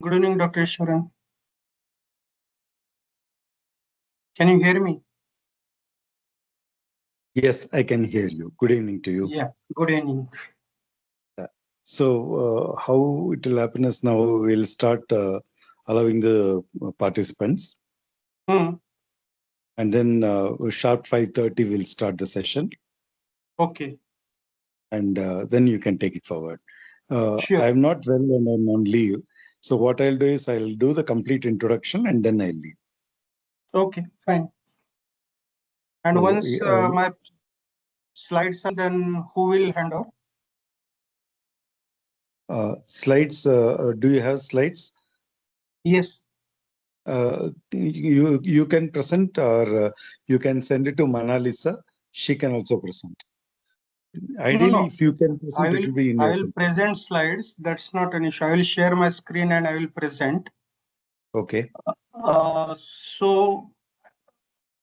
Good evening, Dr. Easwaran. Can you hear me? Yes, I can hear you. Good evening to you. Yeah, good evening. So, how it will happen is now we'll start allowing the participants, Hmm. and then sharp 5:30 we'll start the session, Okay, and then you can take it forward. sure. I'm not well and I'm on leave, so what I'll do is I'll do the complete introduction and then I'll leave. Okay, fine. And So, once my slides are, then who will hand over? slides. Do you have slides? Yes. You can present, or you can send it to Manalisa. She can also present. No, Ideally, no. if you can I present, it will will be in I your will control. present slides. That's not an issue. I will share my screen and I will present. Okay. So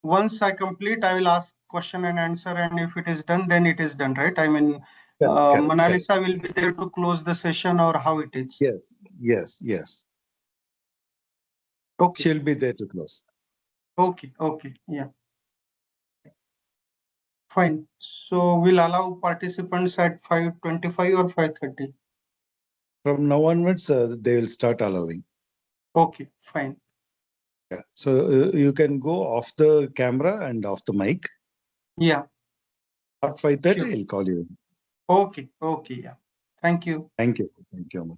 once I complete, I will ask question and answer, and if it is done, then it is done, right? I mean, Correct. Manalisa will be there to close the session, or how it is? Yes. Okay, She'll be there to close. okay, yeah. Fine. So we'll allow participants at 5:25 or 5:30. From now onwards, they will start allowing. Okay, fine. Yeah. So you can go off the camera and off the mic. Yeah, At 5:30, sure. I'll call you. Okay, yeah. Thank you. Thank you, Amol.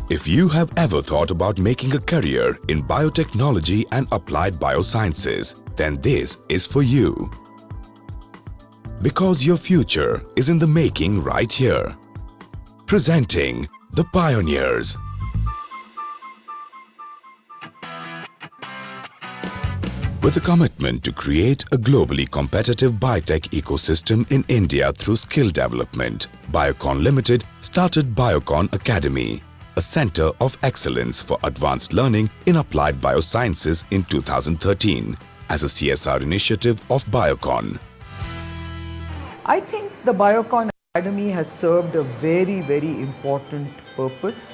If you have ever thought about making a career in biotechnology and applied biosciences, then this is for you. Because your future is in the making right here. Presenting the Pioneers. With a commitment to create a globally competitive biotech ecosystem in India through skill development, Biocon Limited started Biocon Academy, a center of excellence for advanced learning in applied biosciences in 2013 as a CSR initiative of Biocon. I think the Biocon Academy has served a very, very important purpose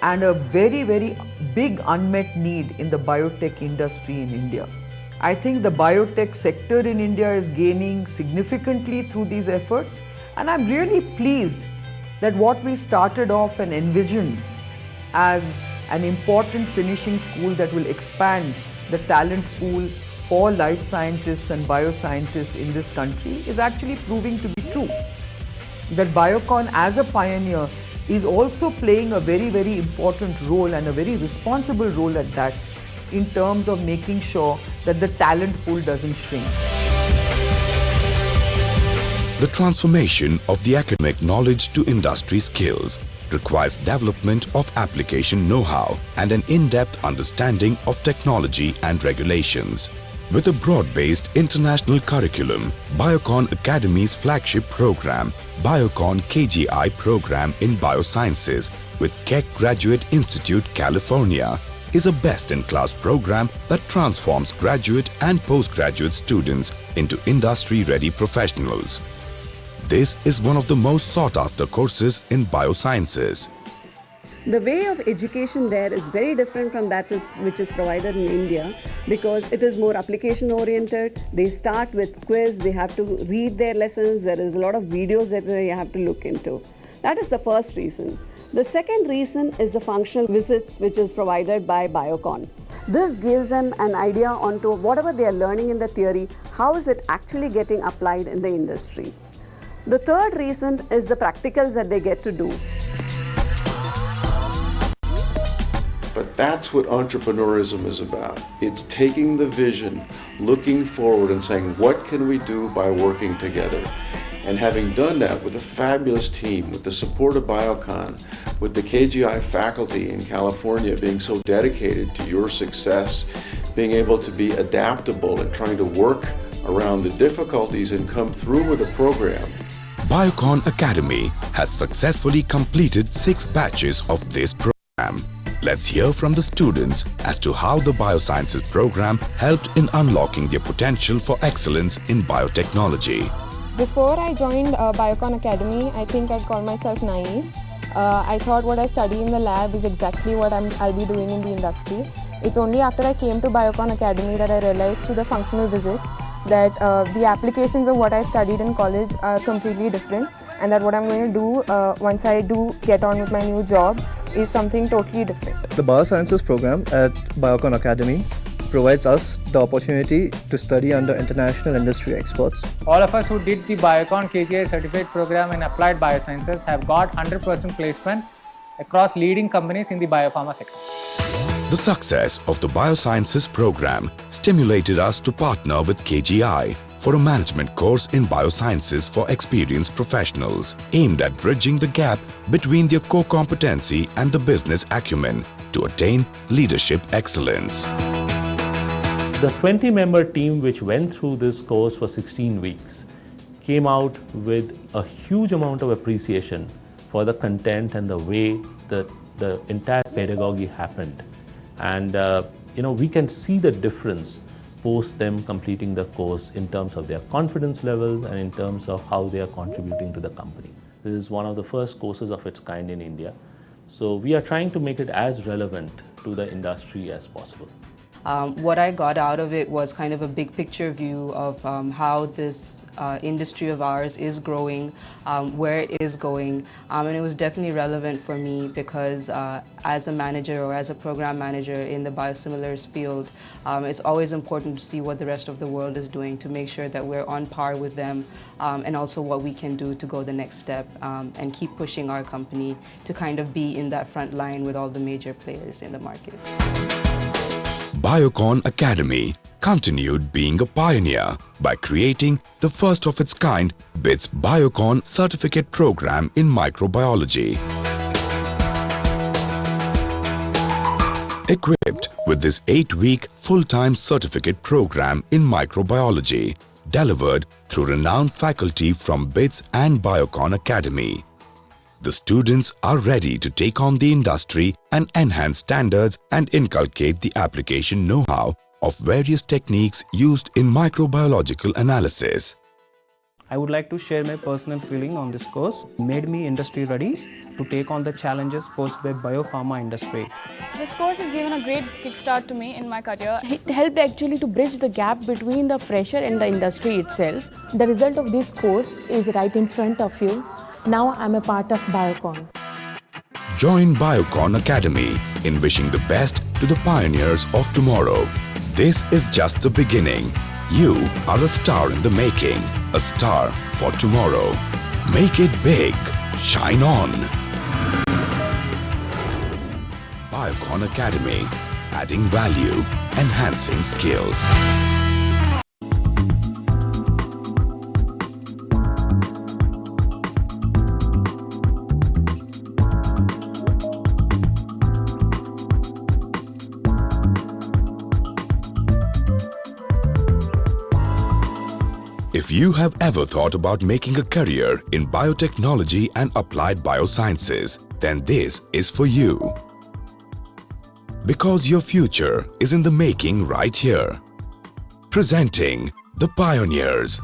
and a very, very big unmet need in the biotech industry in India. I think the biotech sector in India is gaining significantly through these efforts, and I'm really pleased that what we started off and envisioned as an important finishing school that will expand the talent pool for life scientists and bioscientists in this country is actually proving to be true. That Biocon as a pioneer is also playing a very, very important role and a very responsible role at that, in terms of making sure that the talent pool doesn't shrink. The transformation of the academic knowledge to industry skills requires development of application know-how and an in-depth understanding of technology and regulations. With a broad-based international curriculum, Biocon Academy's flagship program, Biocon KGI program in Biosciences with Keck Graduate Institute, California, is a best-in-class program that transforms graduate and postgraduate students into industry-ready professionals. This is one of the most sought-after courses in biosciences. The way of education there is very different from that which is provided in India, because it is more application oriented. They start with quiz, they have to read their lessons, there is a lot of videos that they have to look into. That is the first reason. The second reason is the functional visits which is provided by Biocon. This gives them an idea onto whatever they are learning in the theory, how is it actually getting applied in the industry. The third reason is the practicals that they get to do. But that's what entrepreneurism is about. It's taking the vision, looking forward and saying, what can we do by working together? And having done that with a fabulous team, with the support of Biocon, with the KGI faculty in California being so dedicated to your success, being able to be adaptable and trying to work around the difficulties and come through with a program. Biocon Academy has successfully completed 6 batches of this program. Let's hear from the students as to how the Biosciences program helped in unlocking their potential for excellence in biotechnology. Before I joined Biocon Academy, I think I'd call myself naive. I thought what I study in the lab is exactly what I'll be doing in the industry. It's only after I came to Biocon Academy that I realized through the functional visits that the applications of what I studied in college are completely different, and that what I'm going to do once I do get on with my new job is something totally different. The Biosciences program at Biocon Academy provides us the opportunity to study under international industry experts. All of us who did the Biocon KGI certificate program in applied biosciences have got 100% placement across leading companies in the biopharma sector. The success of the Biosciences program stimulated us to partner with KGI for a management course in biosciences for experienced professionals, aimed at bridging the gap between their core competency and the business acumen to attain leadership excellence. The 20-member team which went through this course for 16 weeks came out with a huge amount of appreciation for the content and the way that the entire pedagogy happened. And we can see the difference post them completing the course in terms of their confidence level and in terms of how they are contributing to the company. This is one of the first courses of its kind in India. So we are trying to make it as relevant to the industry as possible. What I got out of it was kind of a big picture view of how this industry of ours is growing, where it is going, and it was definitely relevant for me because as a manager or as a program manager in the biosimilars field, it's always important to see what the rest of the world is doing to make sure that we're on par with them, and also what we can do to go the next step and keep pushing our company to kind of be in that front line with all the major players in the market. Biocon Academy continued being a pioneer by creating the first of its kind BITS Biocon certificate program in microbiology. Equipped with this 8-week full-time certificate program in microbiology, delivered through renowned faculty from BITS and Biocon Academy, the students are ready to take on the industry and enhance standards and inculcate the application know-how of various techniques used in microbiological analysis. I would like to share my personal feeling on this course. It made me industry ready to take on the challenges posed by biopharma industry. This course has given a great kickstart to me in my career. It helped actually to bridge the gap between the fresher and the industry itself. The result of this course is right in front of you. Now I'm a part of Biocon. Join Biocon Academy in wishing the best to the pioneers of tomorrow. This is just the beginning. You are a star in the making, a star for tomorrow. Make it big. Shine on. Biocon Academy, adding value, enhancing skills. If you have ever thought about making a career in biotechnology and applied biosciences, then this is for you. Because your future is in the making right here. Presenting the pioneers.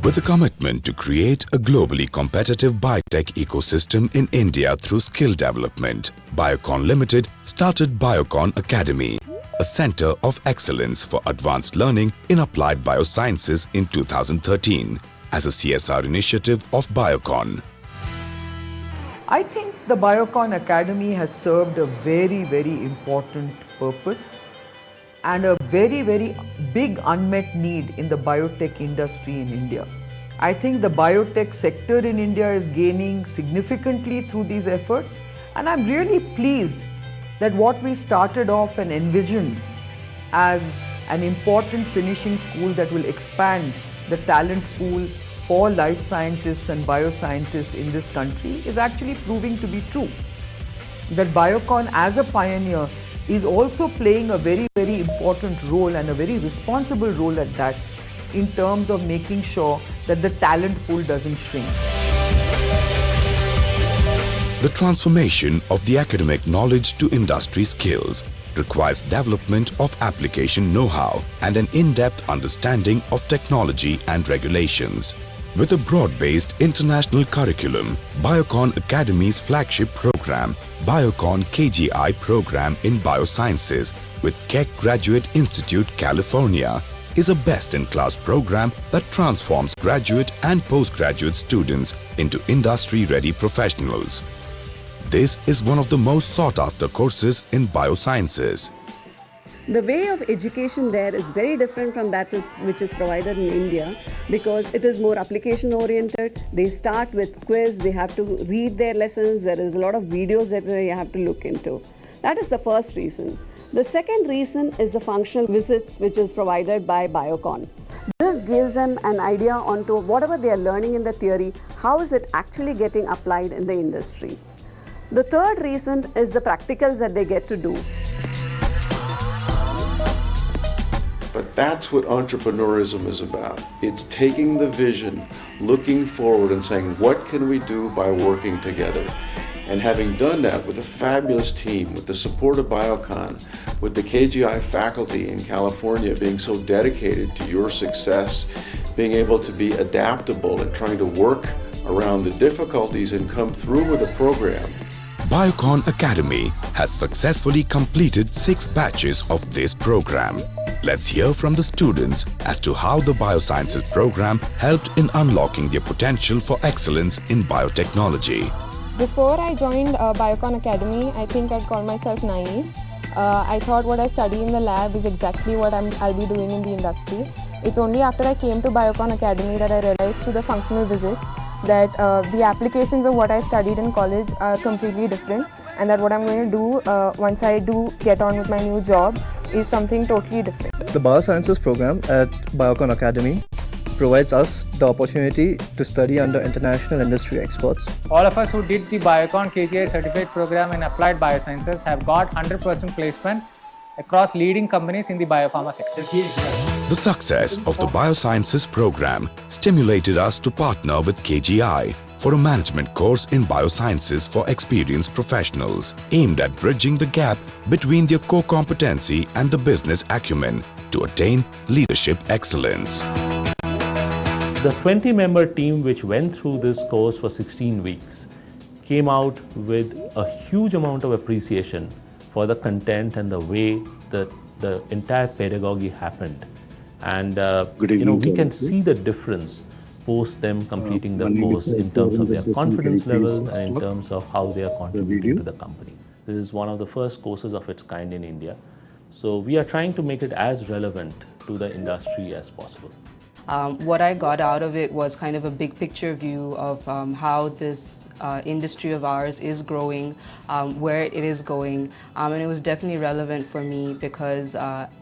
With a commitment to create a globally competitive biotech ecosystem in India through skill development, Biocon Limited started Biocon Academy, a center of excellence for advanced learning in applied biosciences in 2013 as a CSR initiative of Biocon. I think the Biocon Academy has served a very, very important purpose and a very, very big unmet need in the biotech industry in India. I think the biotech sector in India is gaining significantly through these efforts, and I'm really pleased that what we started off and envisioned as an important finishing school that will expand the talent pool for life scientists and bioscientists in this country is actually proving to be true. That Biocon as a pioneer is also playing a very, very important role and a very responsible role at that in terms of making sure that the talent pool doesn't shrink. The transformation of the academic knowledge to industry skills requires development of application know-how and an in-depth understanding of technology and regulations. With a broad-based international curriculum, Biocon Academy's flagship program, Biocon KGI program in Biosciences with Keck Graduate Institute, California, is a best-in-class program that transforms graduate and postgraduate students into industry-ready professionals. This is one of the most sought-after courses in biosciences. The way of education there is very different from that which is provided in India because it is more application oriented. They start with quiz, they have to read their lessons, there is a lot of videos that they have to look into. That is the first reason. The second reason is the functional visits which is provided by Biocon. This gives them an idea onto whatever they are learning in the theory, how is it actually getting applied in the industry. The third reason is the practicals that they get to do. But that's what entrepreneurism is about. It's taking the vision, looking forward and saying, what can we do by working together? And having done that with a fabulous team, with the support of Biocon, with the KGI faculty in California being so dedicated to your success, being able to be adaptable and trying to work around the difficulties and come through with a program. Biocon Academy has successfully completed 6 batches of this program. Let's hear from the students as to how the Biosciences program helped in unlocking their potential for excellence in biotechnology. Before I joined Biocon Academy, I think I'd call myself naive. I thought what I study in the lab is exactly what I'll be doing in the industry. It's only after I came to Biocon Academy that I realized through the functional visits that the applications of what I studied in college are completely different, and that what I'm going to do once I do get on with my new job is something totally different. The Biosciences program at Biocon Academy provides us the opportunity to study under international industry experts. All of us who did the Biocon KGI certificate program in applied biosciences have got 100% placement across leading companies in the biopharma sector. The success of the Biosciences program stimulated us to partner with KGI for a management course in biosciences for experienced professionals aimed at bridging the gap between their core competency and the business acumen to attain leadership excellence. The 20-member team which went through this course for 16 weeks came out with a huge amount of appreciation for the content and the way that the entire pedagogy happened. And we can see the difference post them completing the course in terms of their confidence level and in terms of how they are contributing to the company. This is one of the first courses of its kind in India. So we are trying to make it as relevant to the industry as possible. What I got out of it was kind of a big picture view of how this industry of ours is growing, where it is going, and it was definitely relevant for me because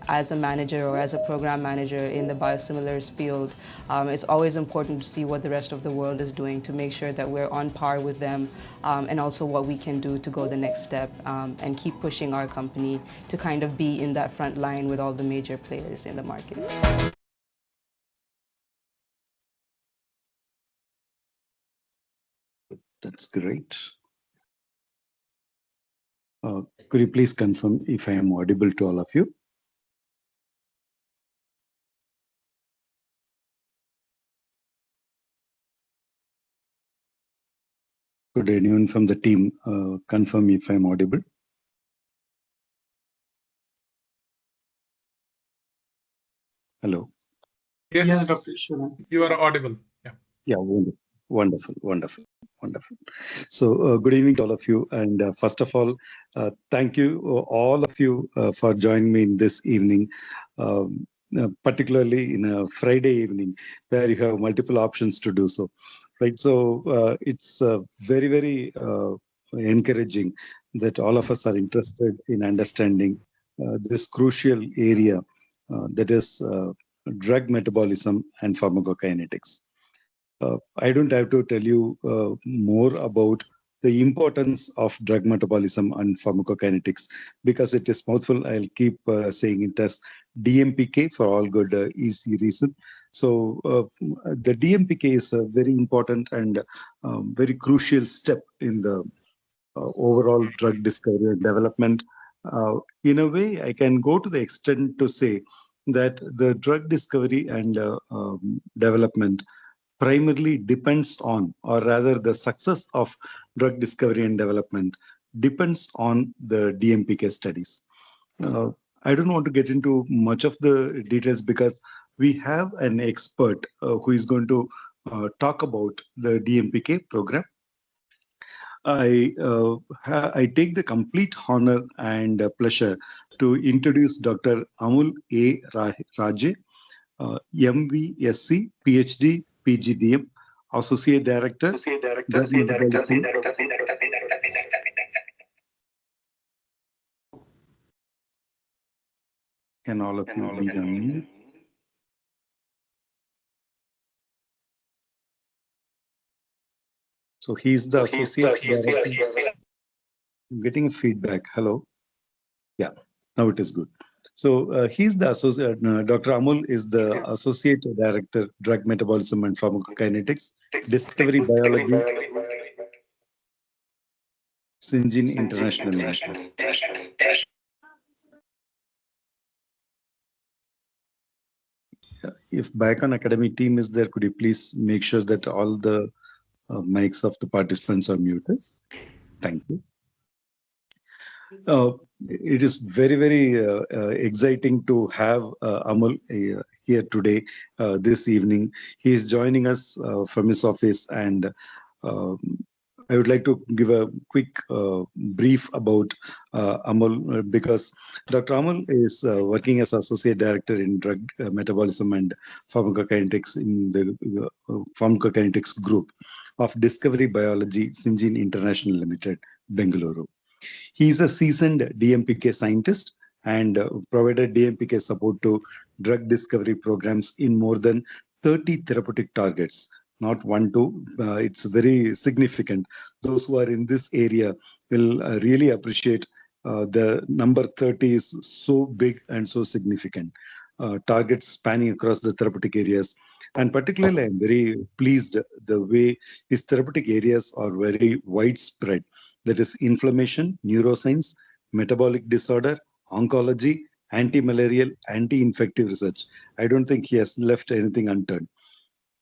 as a manager or as a program manager in the biosimilars field, it's always important to see what the rest of the world is doing to make sure that we're on par with them, and also what we can do to go the next step and keep pushing our company to kind of be in that front line with all the major players in the market. That's great. Could you please confirm if I am audible to all of you? Could anyone from the team confirm if I'm audible? Hello. Yes, Dr. Easwaran. You are audible. Yeah, wonderful. So good evening to all of you. And first of all, thank you, all of you, for joining me in this evening, particularly in a Friday evening where you have multiple options to do so. Right. So it's very, very encouraging that all of us are interested in understanding this crucial area that is drug metabolism and pharmacokinetics. I don't have to tell you more about the importance of drug metabolism and pharmacokinetics because it is mouthful. I'll keep saying it as DMPK for all good easy reason. So the DMPK is a very important and very crucial step in the overall drug discovery and development. In a way, I can go to the extent to say that the drug discovery and development primarily depends on, or rather the success of drug discovery and development depends on the DMPK studies. I don't want to get into much of the details because we have an expert who is going to talk about the DMPK program. I take the complete honor and pleasure to introduce Dr. Amol A. Raje, MVSc, PhD, PGDM, Associate Director. Can all of you be on mute? So he's the Associate Director. I'm getting feedback. Hello. Yeah, now it is good. So he's the associate, Dr. Amol is the Associate Director, Drug Metabolism and Pharmacokinetics, Discovery Biology, Syngene International. If Biocon Academy team is there, could you please make sure that all the mics of the participants are muted? Thank you. It is very, very exciting to have Amol here today, this evening. He is joining us from his office, and I would like to give a quick brief about Amol because Dr. Amol is working as Associate Director in Drug Metabolism and Pharmacokinetics in the Pharmacokinetics Group of Discovery Biology, Syngene International Limited, Bengaluru. He is a seasoned DMPK scientist and provided DMPK support to drug discovery programs in more than 30 therapeutic targets. Not 1, 2, it's very significant. Those who are in this area will really appreciate the number 30 is so big and so significant. targets spanning across the therapeutic areas. And particularly, I'm very pleased the way his therapeutic areas are very widespread. That is inflammation, neuroscience, metabolic disorder, oncology, anti-malarial, anti-infective research. I don't think he has left anything unturned.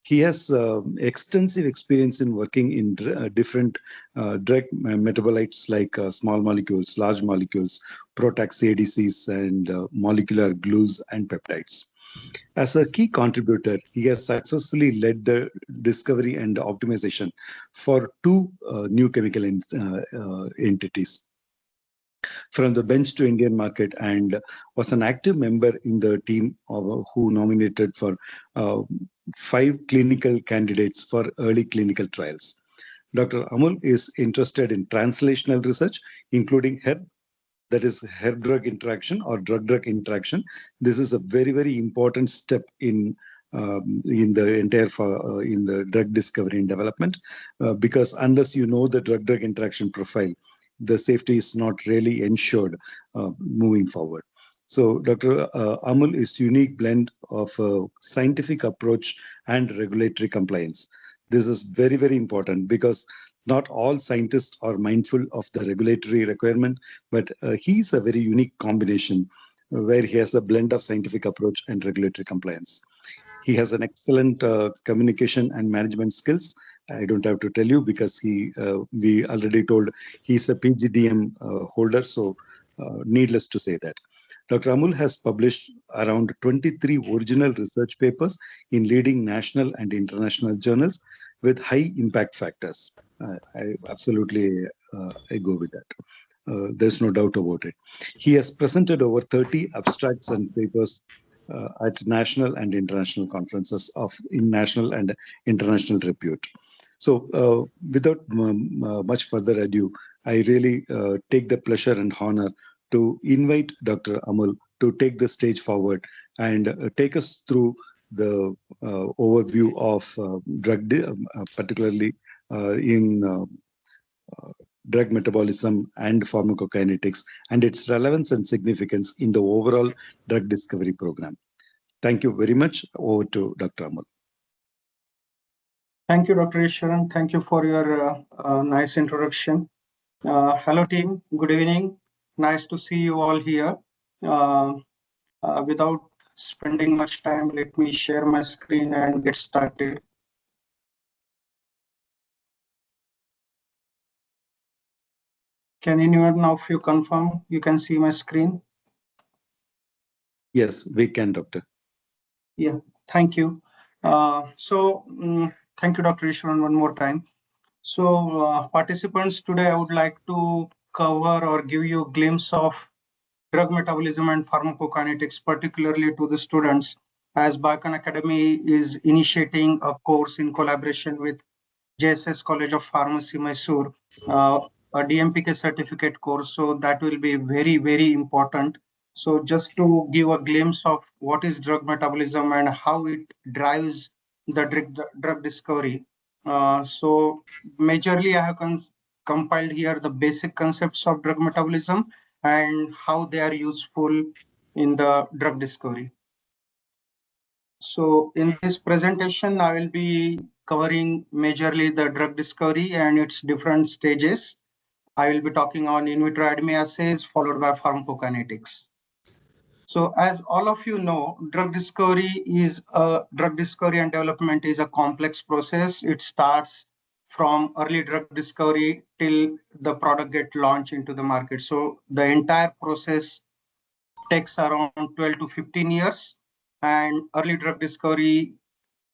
He has extensive experience in working in different drug metabolites like small molecules, large molecules, protax ADCs, and molecular glues and peptides. As a key contributor, he has successfully led the discovery and optimization for two new chemical entities from the bench to Indian market, and was an active member in the team who nominated for 5 clinical candidates for early clinical trials. Dr. Amol is interested in translational research, including HERB, that is herb-drug interaction or drug-drug interaction. This is a very, very important step in the entire in the drug discovery and development, because unless you know the drug-drug interaction profile, the safety is not really ensured moving forward. So Dr. Amol is unique blend of scientific approach and regulatory compliance. This is very, very important because not all scientists are mindful of the regulatory requirement, but he's a very unique combination where he has a blend of scientific approach and regulatory compliance. He has an excellent communication and management skills. I don't have to tell you because we already told he's a PGDM holder, so needless to say that. Dr. Amol has published around 23 original research papers in leading national and international journals with high impact factors. I absolutely I go with that. There's no doubt about it. He has presented over 30 abstracts and papers at national and international conferences in national and international repute. So without much further ado, I really take the pleasure and honor to invite Dr. Amol to take the stage forward and take us through the overview of particularly in drug metabolism and pharmacokinetics and its relevance and significance in the overall drug discovery program. Thank you very much. Over to Dr. Amol. Thank you, Dr. Easwaran. Thank you for your nice introduction. Hello, team. Good evening. Nice to see you all here. Without spending much time, let me share my screen and get started. Can anyone of you confirm you can see my screen? Yes, we can, Doctor. Yeah, thank you. Thank you, Dr. Easwaran, one more time. So, participants, today I would like to cover or give you a glimpse of drug metabolism and pharmacokinetics, particularly to the students, as Biocon Academy is initiating a course in collaboration with JSS College of Pharmacy, Mysore, a DMPK certificate course. So that will be very, very important. So just to give a glimpse of what is drug metabolism and how it drives the drug discovery. So majorly I have compiled here the basic concepts of drug metabolism and how they are useful in the drug discovery. So in this presentation, I will be covering majorly the drug discovery and its different stages. I will be talking on in vitro ADME assays followed by pharmacokinetics. So as all of you know, drug discovery and development is a complex process. It starts from early drug discovery till the product gets launched into the market. So the entire process takes around 12 to 15 years, and early drug discovery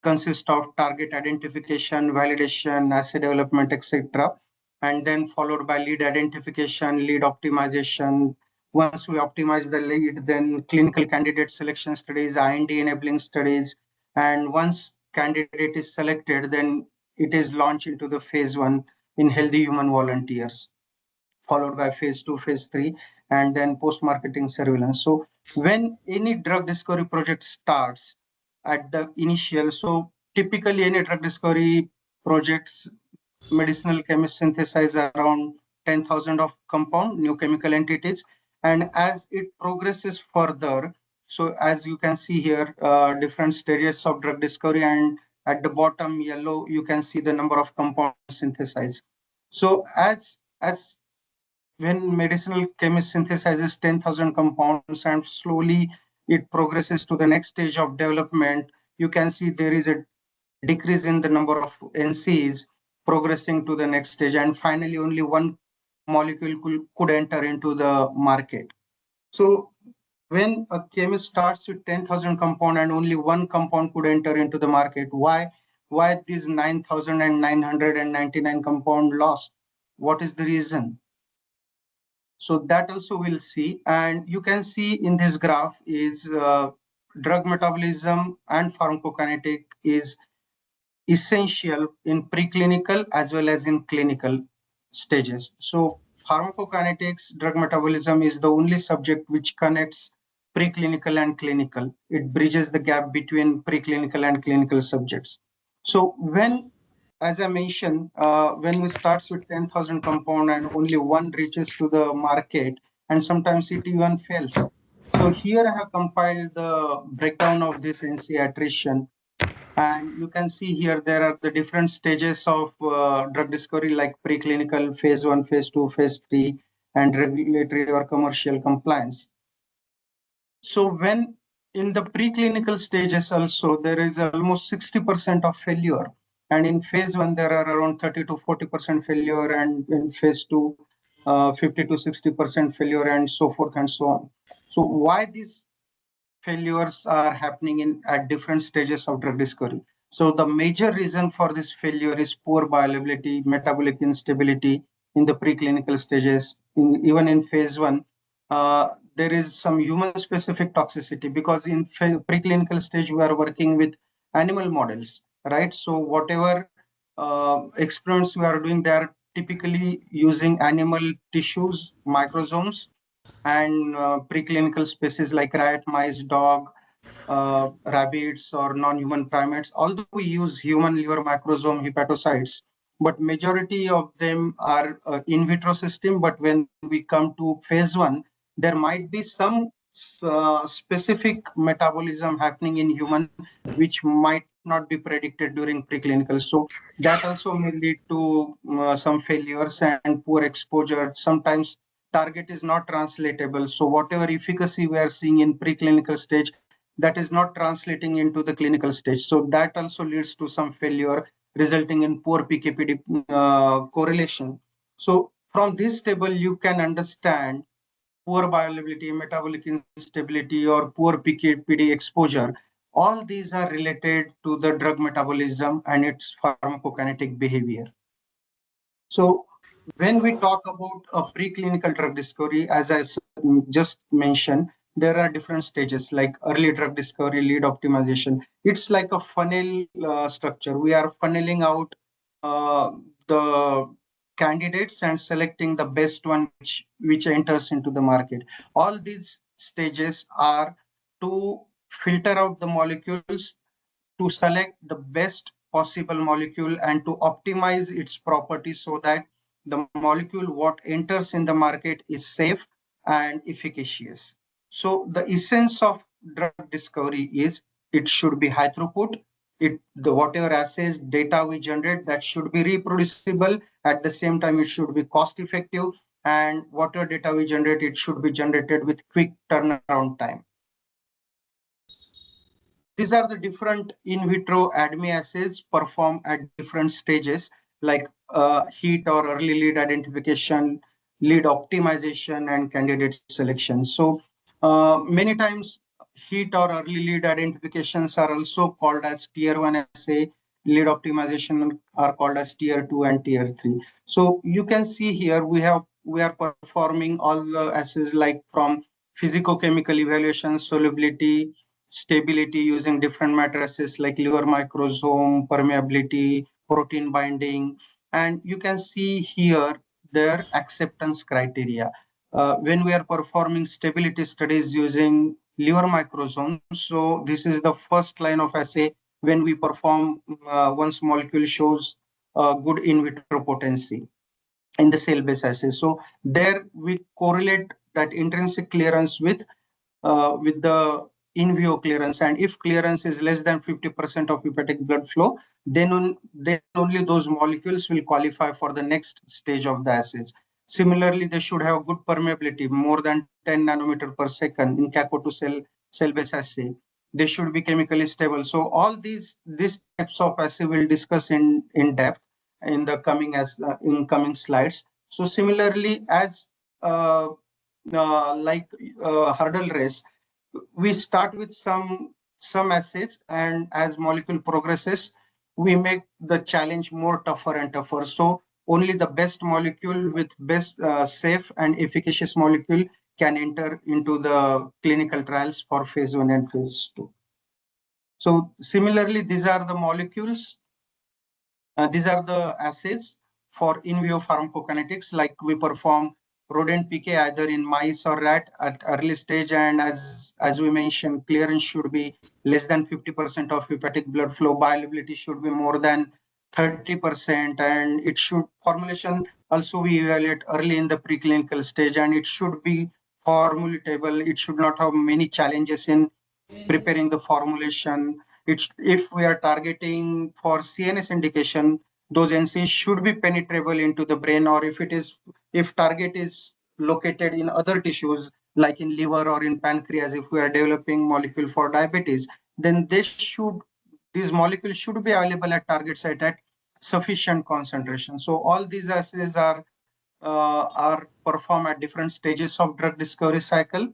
consists of target identification, validation, assay development, etc. And then followed by lead identification, lead optimization. Once we optimize the lead, then clinical candidate selection studies, IND enabling studies. And once candidate is selected, then it is launched into the phase 1 in healthy human volunteers, followed by phase 2, phase 3, and then post-marketing surveillance. So when any drug discovery project starts at the initial, so typically any drug discovery projects, medicinal chemists synthesize around 10,000 of compound, new chemical entities. And as it progresses further, So as you can see here, different stages of drug discovery, and at the bottom yellow, you can see the number of compounds synthesized. So as when medicinal chemist synthesizes 10,000 compounds and slowly it progresses to the next stage of development, you can see there is a decrease in the number of NCs progressing to the next stage, and finally only one molecule could enter into the market. So when a chemist starts with 10,000 compound and only one compound could enter into the market, why these 9,999 compound lost? What is the reason? So that also we'll see. And you can see in this graph is drug metabolism and pharmacokinetic is essential in preclinical as well as in clinical stages. So pharmacokinetics, drug metabolism is the only subject which connects preclinical and clinical. It bridges the gap between preclinical and clinical subjects. So when, as I mentioned, when we start with 10,000 compound and only one reaches to the market, and sometimes it even fails. So here I have compiled the breakdown of this NC attrition. And you can see here there are the different stages of drug discovery, like preclinical, phase 1, phase 2, phase 3, and regulatory or commercial compliance. So when in the preclinical stages also, there is almost 60% of failure. And in phase 1, there are around 30 to 40% failure, and in phase 2, 50 to 60% failure, and so forth and so on. So why these failures are happening in at different stages of drug discovery? So the major reason for this failure is poor bioavailability, metabolic instability in the preclinical stages. Even in phase 1, there is some human-specific toxicity, because in preclinical stage we are working with animal models, right? So whatever experiments we are doing, they are typically using animal tissues, microsomes, and preclinical species like rat, mice, dog, rabbits, or non-human primates. Although we use human liver microsome hepatocytes, but majority of them are in vitro system. But when we come to phase 1, there might be some specific metabolism happening in human, which might not be predicted during preclinical. So that also may lead to some failures and poor exposure. Sometimes target is not translatable. So whatever efficacy we are seeing in preclinical stage, that is not translating into the clinical stage. So that also leads to some failure, resulting in poor PKPD correlation. So from this table, you can understand poor bioavailability, metabolic instability, or poor PKPD exposure. All these are related to the drug metabolism and its pharmacokinetic behavior. So when we talk about a preclinical drug discovery, as I just mentioned, there are different stages like early drug discovery, lead optimization. It's like a funnel structure. We are funneling out the candidates and selecting the best one which enters into the market. All these stages are to filter out the molecules, to select the best possible molecule and to optimize its properties so that the molecule what enters in the market is safe and efficacious. So the essence of drug discovery is it should be high throughput. The whatever assays data we generate, that should be reproducible. At the same time, it should be cost effective, and whatever data we generate, it should be generated with quick turnaround time. These are the different in vitro ADME assays performed at different stages, like heat or early lead identification, lead optimization, and candidate selection. So many times heat or early lead identifications are also called as tier 1 assay. Lead optimization are called as tier 2 and tier 3. So you can see here we are performing all the assays, like from physicochemical evaluation, solubility, stability using different matrices like liver microsome, permeability, protein binding. And you can see here their acceptance criteria. When we are performing stability studies using liver microsome, so this is the first line of assay when we perform once molecule shows good in vitro potency in the cell-based assay. So there we correlate that intrinsic clearance with the in vivo clearance, and if clearance is less than 50% of hepatic blood flow, then only those molecules will qualify for the next stage of the assays. Similarly, they should have good permeability, more than 10 nanometer per second in Caco2 cell-based assay. They should be chemically stable. So all these types of assay we'll discuss in depth in the coming slides. So similarly, as hurdle race, we start with some assays, and as molecule progresses, we make the challenge more tougher and tougher. So only the best molecule with best safe and efficacious molecule can enter into the clinical trials for phase 1 and phase 2. So similarly, these are the molecules. These are the assays for in vivo pharmacokinetics. Like we perform rodent PK either in mice or rat at early stage, and as we mentioned, clearance should be less than 50% of hepatic blood flow. Bioavailability should be more than 30%, and it should formulation also we evaluate early in the preclinical stage, and it should be formulatable. It should not have many challenges in preparing the formulation. If we are targeting for CNS indication, those NCs should be penetrable into the brain, or if target is located in other tissues like in liver or in pancreas, if we are developing molecule for diabetes, then these molecules should be available at target site at sufficient concentration. So all these assays are performed at different stages of drug discovery cycle.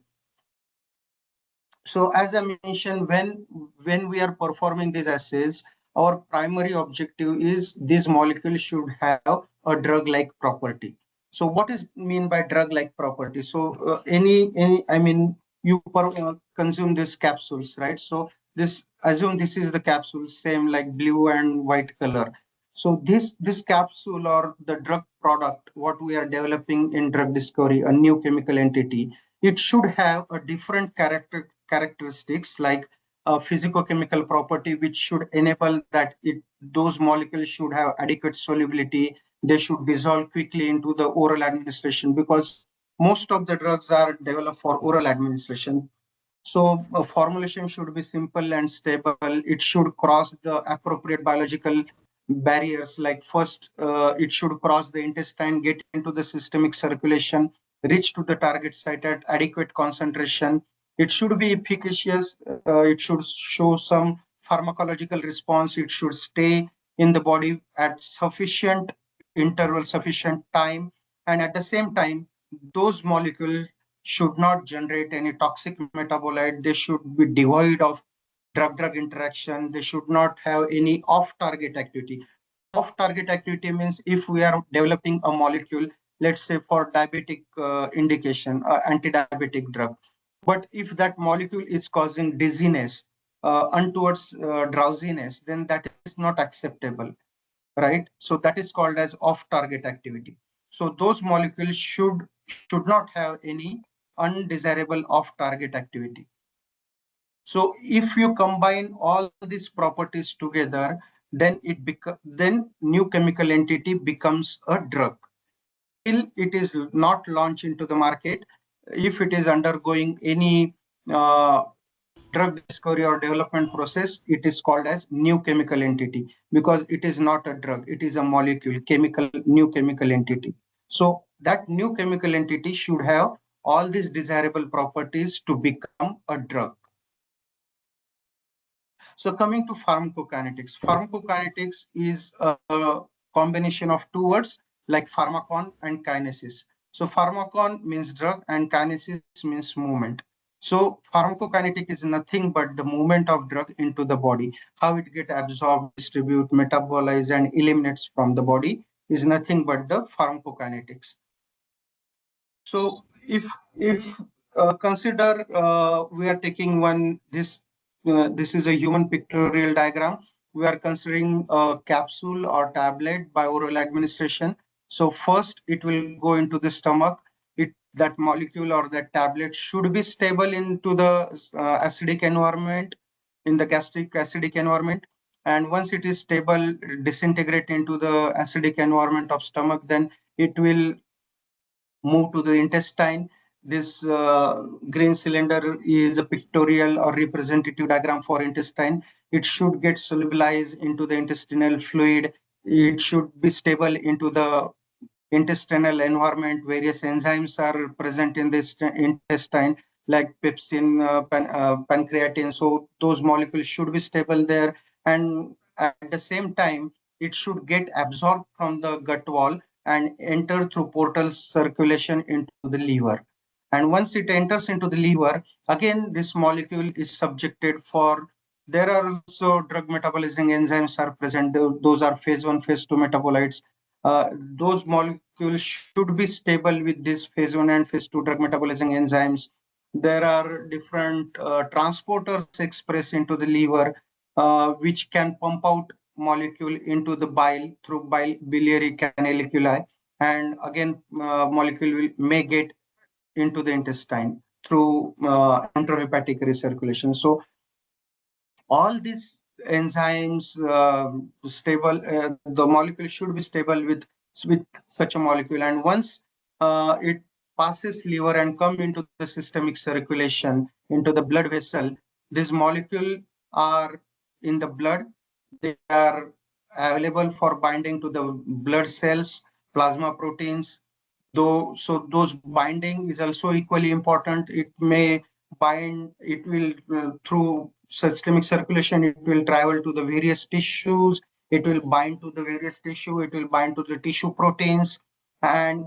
So as I mentioned, when we are performing these assays, our primary objective is these molecules should have a drug-like property. So what is mean by drug-like property? So you consume these capsules, right? So assume this is the capsule, same like blue and white color. So this capsule or the drug product, what we are developing in drug discovery, a new chemical entity, it should have a different characteristics like a physicochemical property, which should enable that those molecules should have adequate solubility. They should dissolve quickly into the oral administration, because most of the drugs are developed for oral administration. So formulation should be simple and stable. It should cross the appropriate biological barriers. Like first, it should cross the intestine, get into the systemic circulation, reach to the target site at adequate concentration. It should be efficacious. It should show some pharmacological response. It should stay in the body at sufficient interval, sufficient time. And at the same time, those molecules should not generate any toxic metabolite. They should be devoid of drug-drug interaction. They should not have any off-target activity. Off-target activity means if we are developing a molecule, let's say for diabetic indication, anti-diabetic drug, but if that molecule is causing dizziness, untowards drowsiness, then that is not acceptable, right? So that is called as off-target activity. So those molecules should not have any undesirable off-target activity. So if you combine all these properties together, then then new chemical entity becomes a drug. Till it is not launched into the market, if it is undergoing any drug discovery or development process, it is called as new chemical entity, because it is not a drug, it is a molecule, new chemical entity. So that new chemical entity should have all these desirable properties to become a drug. So coming to pharmacokinetics is a combination of two words like pharmacon and kinesis. So pharmacon means drug and kinesis means movement. So pharmacokinetic is nothing but the movement of drug into the body. How it gets absorbed, distribute, metabolized, and eliminates from the body is nothing but the pharmacokinetics. So if consider we are taking this is a human pictorial diagram. We are considering a capsule or tablet by oral administration. So first it will go into the stomach. That molecule or that tablet should be stable into the acidic environment, in the gastric acidic environment. And once it is stable, disintegrate into the acidic environment of stomach, then it will move to the intestine. this green cylinder is a pictorial or representative diagram for intestine. It should get solubilized into the intestinal fluid. It should be stable into the intestinal environment. Various enzymes are present in this intestine, like pepsin, pancreatin. So those molecules should be stable there. And at the same time, it should get absorbed from the gut wall and enter through portal circulation into the liver. And once it enters into the liver, again, this molecule is subjected for, there are also drug metabolizing enzymes are present. Those are phase 1, phase 2 metabolites. Those molecules should be stable with this phase 1 and phase 2 drug metabolizing enzymes. There are different transporters expressed into the liver, which can pump out molecule into the bile through biliary canaliculi. And again, molecule may get into the intestine through enterohepatic recirculation. So all these enzymes stable, the molecule should be stable with such a molecule. And once it passes liver and come into the systemic circulation, into the blood vessel, these molecule are in the blood. They are available for binding to the blood cells, plasma proteins. So those binding is also equally important. It may bind, it will through systemic circulation, it will travel to the various tissues, it will bind to the various tissue, it will bind to the tissue proteins, and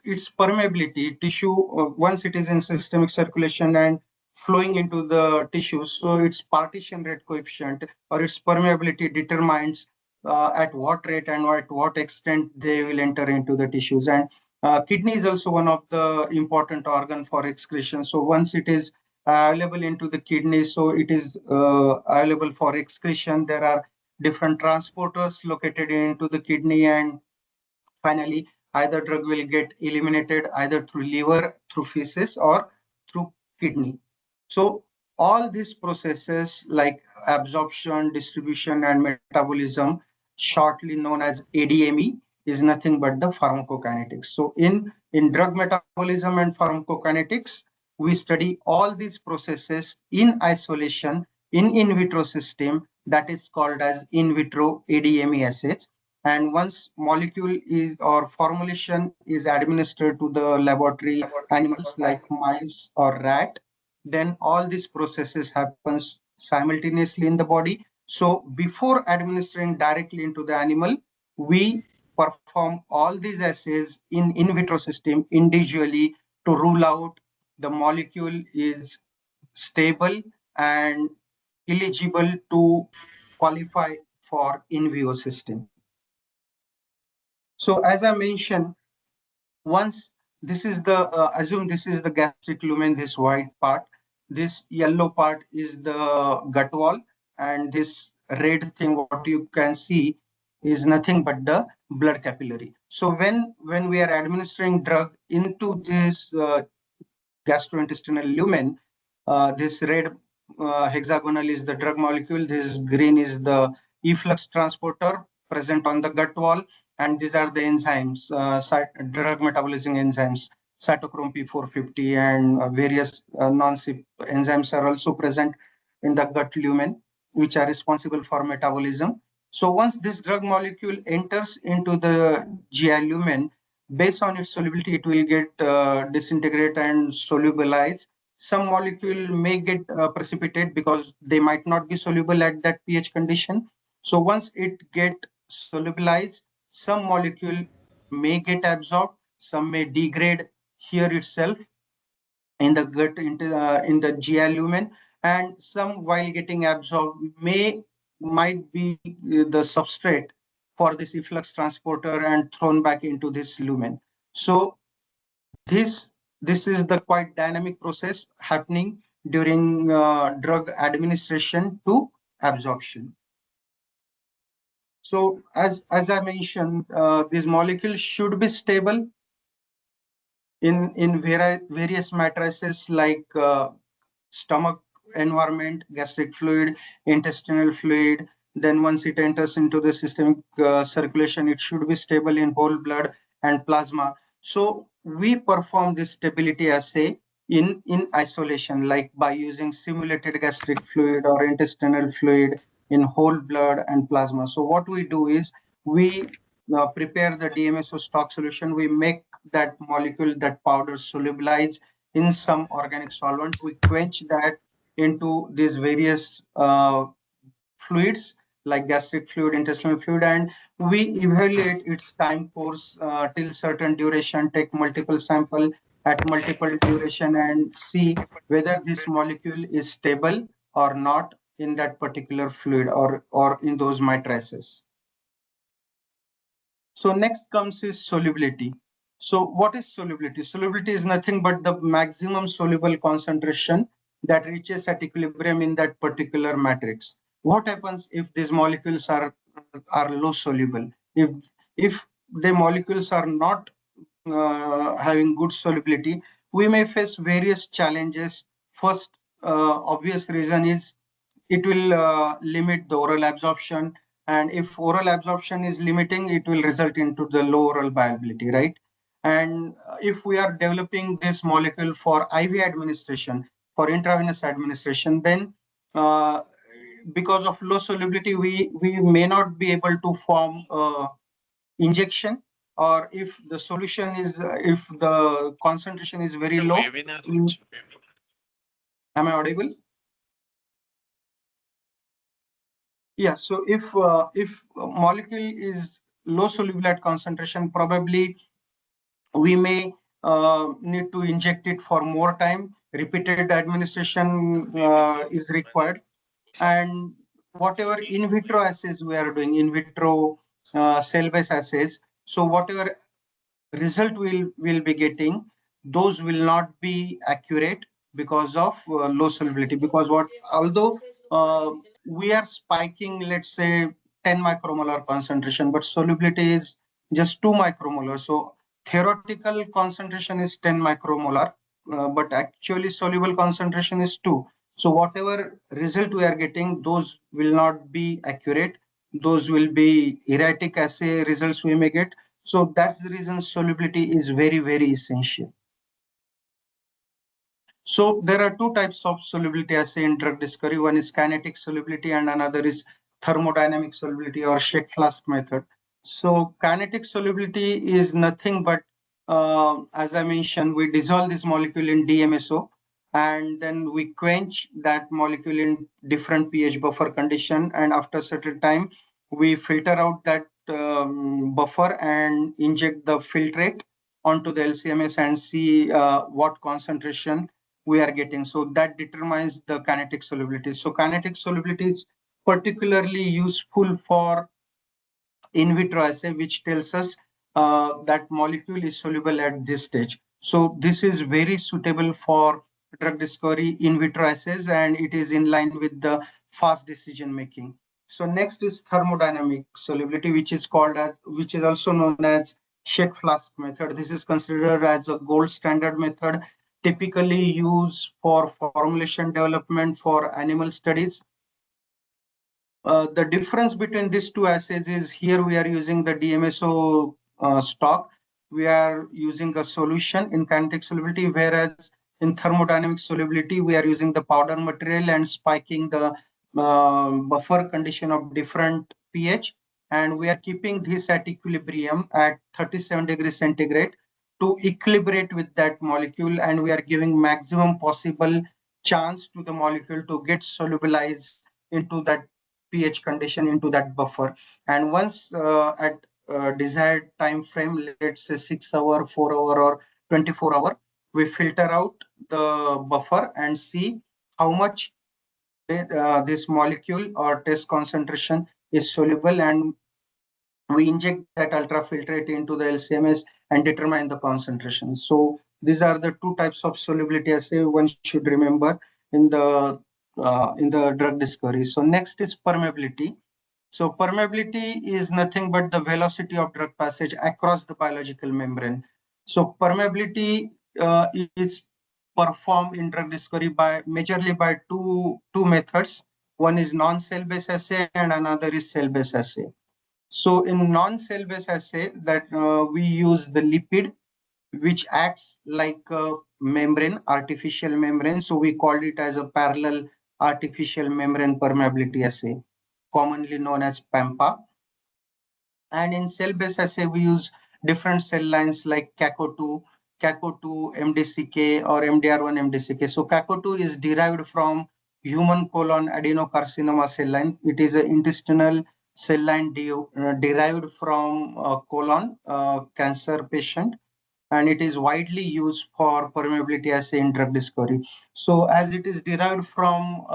its permeability, tissue, once it is in systemic circulation and flowing into the tissues, so its partition rate coefficient or its permeability determines at what rate and at what extent they will enter into the tissues. And kidney is also one of the important organ for excretion. So once it is available into the kidney, so it is available for excretion. There are different transporters located into the kidney, and finally, either drug will get eliminated either through liver, through feces, or through kidney. So all these processes like absorption, distribution, and metabolism, shortly known as ADME, is nothing but the pharmacokinetics. So in drug metabolism and pharmacokinetics, we study all these processes in isolation in vitro system, that is called as in vitro ADME assays. And once molecule is or formulation is administered to the laboratory animals like mice or rat, then all these processes happens simultaneously in the body. So before administering directly into the animal, we perform all these assays in vitro system individually to rule out the molecule is stable and eligible to qualify for in vivo system. So as I mentioned, once this is the, assume this is the gastric lumen, this white part, this yellow part is the gut wall, and this red thing, what you can see is nothing but the blood capillary. So when we are administering drug into this gastrointestinal lumen, this red hexagonal is the drug molecule, this green is the efflux transporter present on the gut wall, and these are the enzymes, drug metabolizing enzymes, cytochrome P450 and various non-CYP enzymes are also present in the gut lumen, which are responsible for metabolism. So once this drug molecule enters into the GI lumen, based on its solubility, it will get disintegrate and solubilize. Some molecule may get precipitate because they might not be soluble at that pH condition. So once it get solubilized, some molecule may get absorbed, some may degrade here itself in the gut, in the GI lumen, and some while getting absorbed might be the substrate for this efflux transporter and thrown back into this lumen. So this is the quite dynamic process happening during drug administration to absorption. So as I mentioned, these molecules should be stable in various matrices like stomach environment, gastric fluid, intestinal fluid. Then once it enters into the systemic circulation, it should be stable in whole blood and plasma. So we perform this stability assay in isolation, like by using simulated gastric fluid or intestinal fluid in whole blood and plasma. So what we do is we prepare the DMSO stock solution. We make that molecule, that powder, solubilize in some organic solvent. We quench that into these various fluids like gastric fluid, intestinal fluid, and we evaluate its time course till certain duration, take multiple sample at multiple duration and see whether this molecule is stable or not in that particular fluid or in those matrices. So next comes is solubility. So what is solubility? Solubility is nothing but the maximum soluble concentration that reaches at equilibrium in that particular matrix. What happens if these molecules are low soluble? If the molecules are not having good solubility, we may face various challenges. First, obvious reason is it will limit the oral absorption, and if oral absorption is limiting, it will result into the low oral viability, right? And if we are developing this molecule for IV administration, for intravenous administration, then because of low solubility, we may not be able to form injection, or if the solution is if the concentration is very low. Am I audible? Yeah, so if a molecule is low soluble at concentration, probably we may need to inject it for more time. Repeated administration is required, and whatever in vitro assays we are doing, in vitro cell-based assays, so whatever result we'll be getting, those will not be accurate because of low solubility. Because what, although we are spiking, let's say 10 micromolar concentration, but solubility is just 2 micromolar. So theoretical concentration is 10 micromolar, but actually soluble concentration is 2. So whatever result we are getting, those will not be accurate. Those will be erratic assay results we may get. So that's the reason solubility is very, very essential. So there are two types of solubility assay in drug discovery. One is kinetic solubility and another is thermodynamic solubility or shake flask method. So kinetic solubility is nothing but, as I mentioned, we dissolve this molecule in DMSO and then we quench that molecule in different pH buffer condition. And after a certain time, we filter out that buffer and inject the filtrate onto the LCMS and see what concentration we are getting. So that determines the kinetic solubility. So kinetic solubility is particularly useful for in vitro assay, which tells us that molecule is soluble at this stage. So this is very suitable for drug discovery in vitro assays, and it is in line with the fast decision making. So next is thermodynamic solubility, which is also known as shake flask method. This is considered as a gold standard method, typically used for formulation development for animal studies. The difference between these two assays is here we are using the DMSO stock. We are using a solution in kinetic solubility, whereas in thermodynamic solubility, we are using the powder material and spiking the buffer condition of different pH. And we are keeping this at equilibrium at 37 degrees centigrade to equilibrate with that molecule. And we are giving maximum possible chance to the molecule to get solubilized into that pH condition, into that buffer. And once at desired time frame, let's say 6 hour, 4 hour or 24 hour, we filter out the buffer and see how much this molecule or test concentration is soluble, and we inject that ultrafiltrate into the LCMS and determine the concentration. So these are the two types of solubility assay one should remember in the drug discovery. So next is permeability. So permeability is nothing but the velocity of drug passage across the biological membrane. So permeability is performed in drug discovery by majorly by two methods. One is non-cell-based assay and another is cell-based assay. So in non-cell-based assay that we use the lipid, which acts like a membrane, artificial membrane. So we called it as a parallel artificial membrane permeability assay, commonly known as PAMPA. And in cell-based assay, we use different cell lines like CACO2 MDCK or MDR1 MDCK. So CACO2 is derived from human colon adenocarcinoma cell line. It is an intestinal cell line derived from colon cancer patient, and it is widely used for permeability assay in drug discovery. So as it is derived from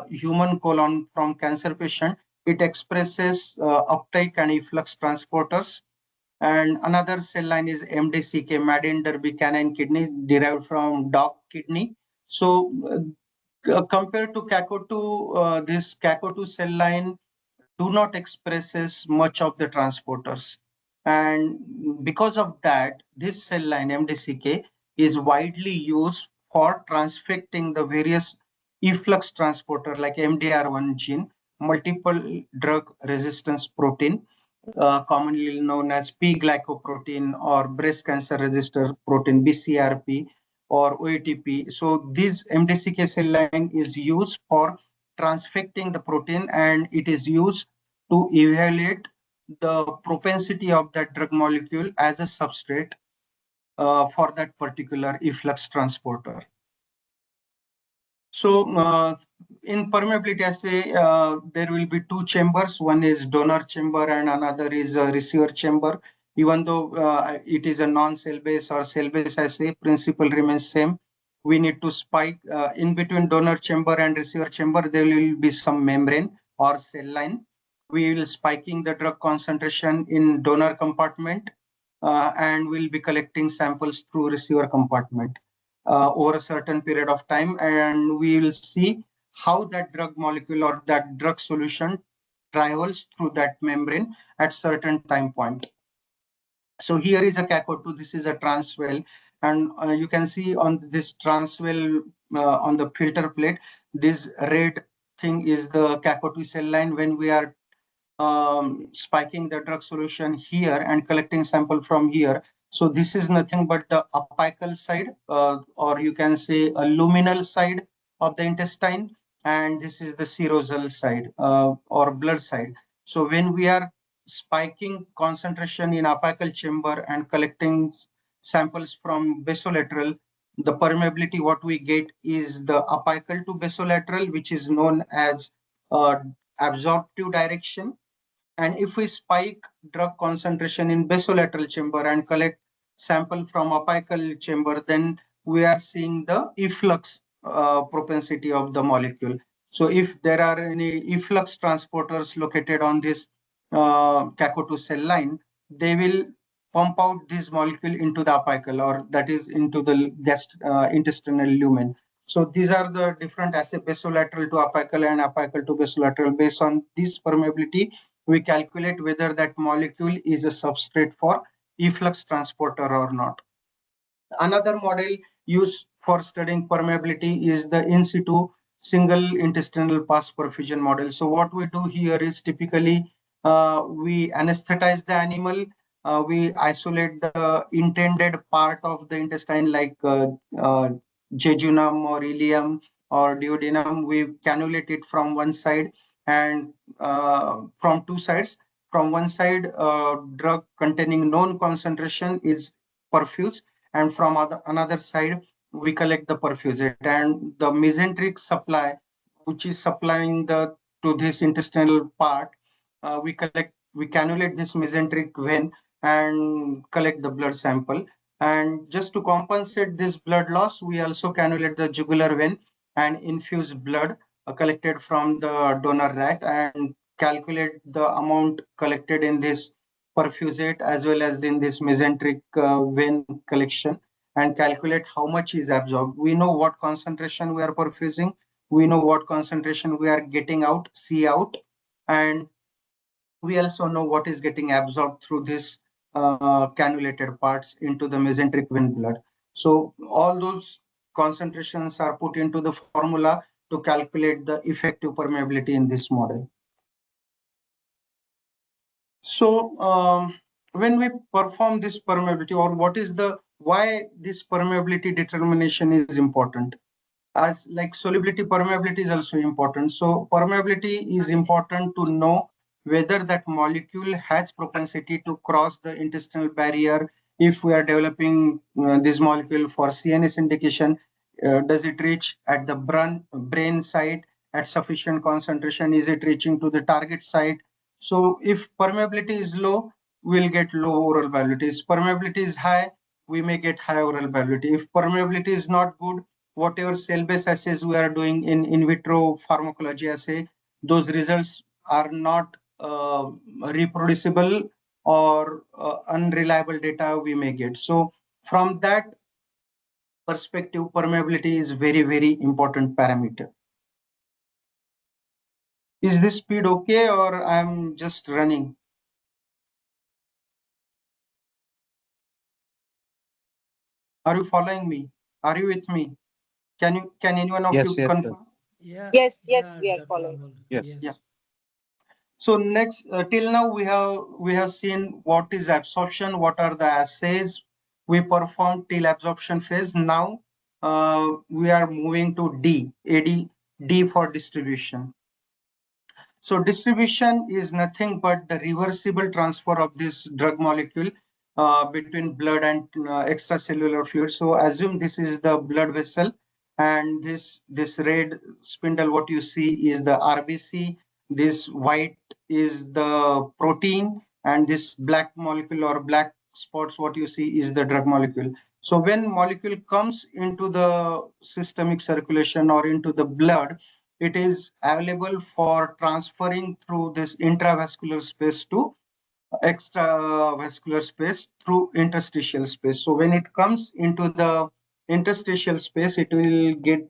human colon from cancer patient, it expresses uptake and efflux transporters. And another cell line is MDCK, Madden Derby canine kidney, derived from dog kidney. So compared to CACO2, this CACO2 cell line do not expresses much of the transporters. And because of that, this cell line MDCK is widely used for transfecting the various efflux transporter like MDR1 gene, multiple drug resistance protein, commonly known as P-glycoprotein or breast cancer resistor protein, BCRP or OATP. So this MDCK cell line is used for transfecting the protein, and it is used to evaluate the propensity of that drug molecule as a substrate for that particular efflux transporter. So in permeability assay, there will be two chambers. One is donor chamber and another is a receiver chamber. Even though it is a non-cell based or cell based assay, principle remains same. We need to spike in between donor chamber and receiver chamber. There will be some membrane or cell line. We will spiking the drug concentration in donor compartment, and we'll be collecting samples through receiver compartment over a certain period of time, and we will see how that drug molecule or that drug solution travels through that membrane at certain time point. So here is a CACO2, this is a transwell, and you can see on this transwell on the filter plate, this red thing is the CACO2 cell line. When we are spiking the drug solution here and collecting sample from here, so this is nothing but the apical side, or you can say a luminal side of the intestine, and this is the serosal side or blood side. So when we are spiking concentration in apical chamber and collecting samples from basolateral, the permeability what we get is the apical to basolateral, which is known as absorptive direction. And if we spike drug concentration in basolateral chamber and collect sample from apical chamber, then we are seeing the efflux propensity of the molecule. So if there are any efflux transporters located on this CACO2 cell line, they will pump out this molecule into the apical, or that is into the intestinal lumen. So these are the different assay, basolateral to apical and apical to basolateral. Based on this permeability, we calculate whether that molecule is a substrate for efflux transporter or not. Another model used for studying permeability is the in situ single intestinal pass perfusion model. So what we do here is typically we anesthetize the animal, we isolate the intended part of the intestine like jejunum or ileum or duodenum. We cannulate it from one side and from two sides. From one side, drug containing known concentration is perfused, and from another side, we collect the perfusate. And the mesenteric supply, which is supplying the to this intestinal part, we cannulate this mesenteric vein and collect the blood sample. And just to compensate this blood loss, we also cannulate the jugular vein and infuse blood collected from the donor rat and calculate the amount collected in this perfusate as well as in this mesenteric vein collection, and calculate how much is absorbed. We know what concentration we are perfusing. We know what concentration we are getting out, C out, and we also know what is getting absorbed through this cannulated parts into the mesenteric vein blood. So all those concentrations are put into the formula to calculate the effective permeability in this model. So when we perform this permeability, or what is the why this permeability determination is important. As like solubility, permeability is also important. So permeability is important to know whether that molecule has propensity to cross the intestinal barrier. If we are developing this molecule for CNS indication, does it reach at the brain site at sufficient concentration? Is it reaching to the target site? So if permeability is low, we'll get low oral viability. If permeability is high, we may get high oral viability. If permeability is not good, whatever cell-based assays we are doing in vitro pharmacology assay, those results are not reproducible or unreliable data we may get. So from that perspective, permeability is very important parameter. Is this speed okay or I'm just running? Are you following me? Are you with me? Can anyone of you confirm? Yes, we are following. Yes. Yeah. So next, till now we have seen what is absorption, what are the assays we perform till absorption phase. Now we are moving to D for distribution. So distribution is nothing but the reversible transfer of this drug molecule between blood and extracellular fluid. So assume this is the blood vessel, and this red spindle, what you see is the RBC. This white is the protein, and this black molecule or black spots, what you see is the drug molecule. So when molecule comes into the systemic circulation or into the blood, it is available for transferring through this intravascular space to extravascular space through interstitial space. So when it comes into the interstitial space, it will get,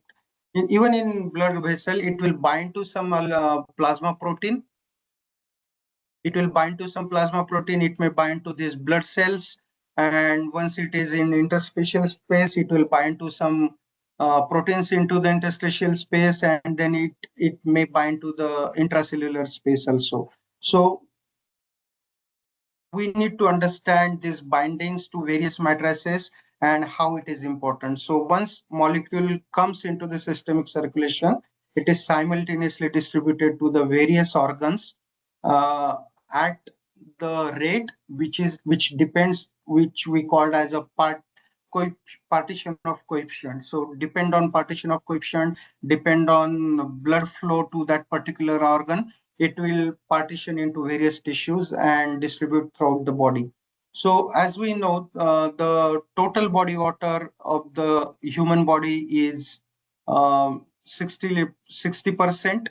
even in blood vessel, it will bind to some plasma protein. It will bind to some plasma protein. It may bind to these blood cells. And once it is in interstitial space, it will bind to some proteins into the interstitial space, and then it may bind to the intracellular space also. So we need to understand these bindings to various matrices and how it is important. So once molecule comes into the systemic circulation, it is simultaneously distributed to the various organs at the rate which depends, which we called as a partition of coefficient. So depend on partition of coefficient, depend on blood flow to that particular organ, it will partition into various tissues and distribute throughout the body. So as we know, the total body water of the human body is 60%.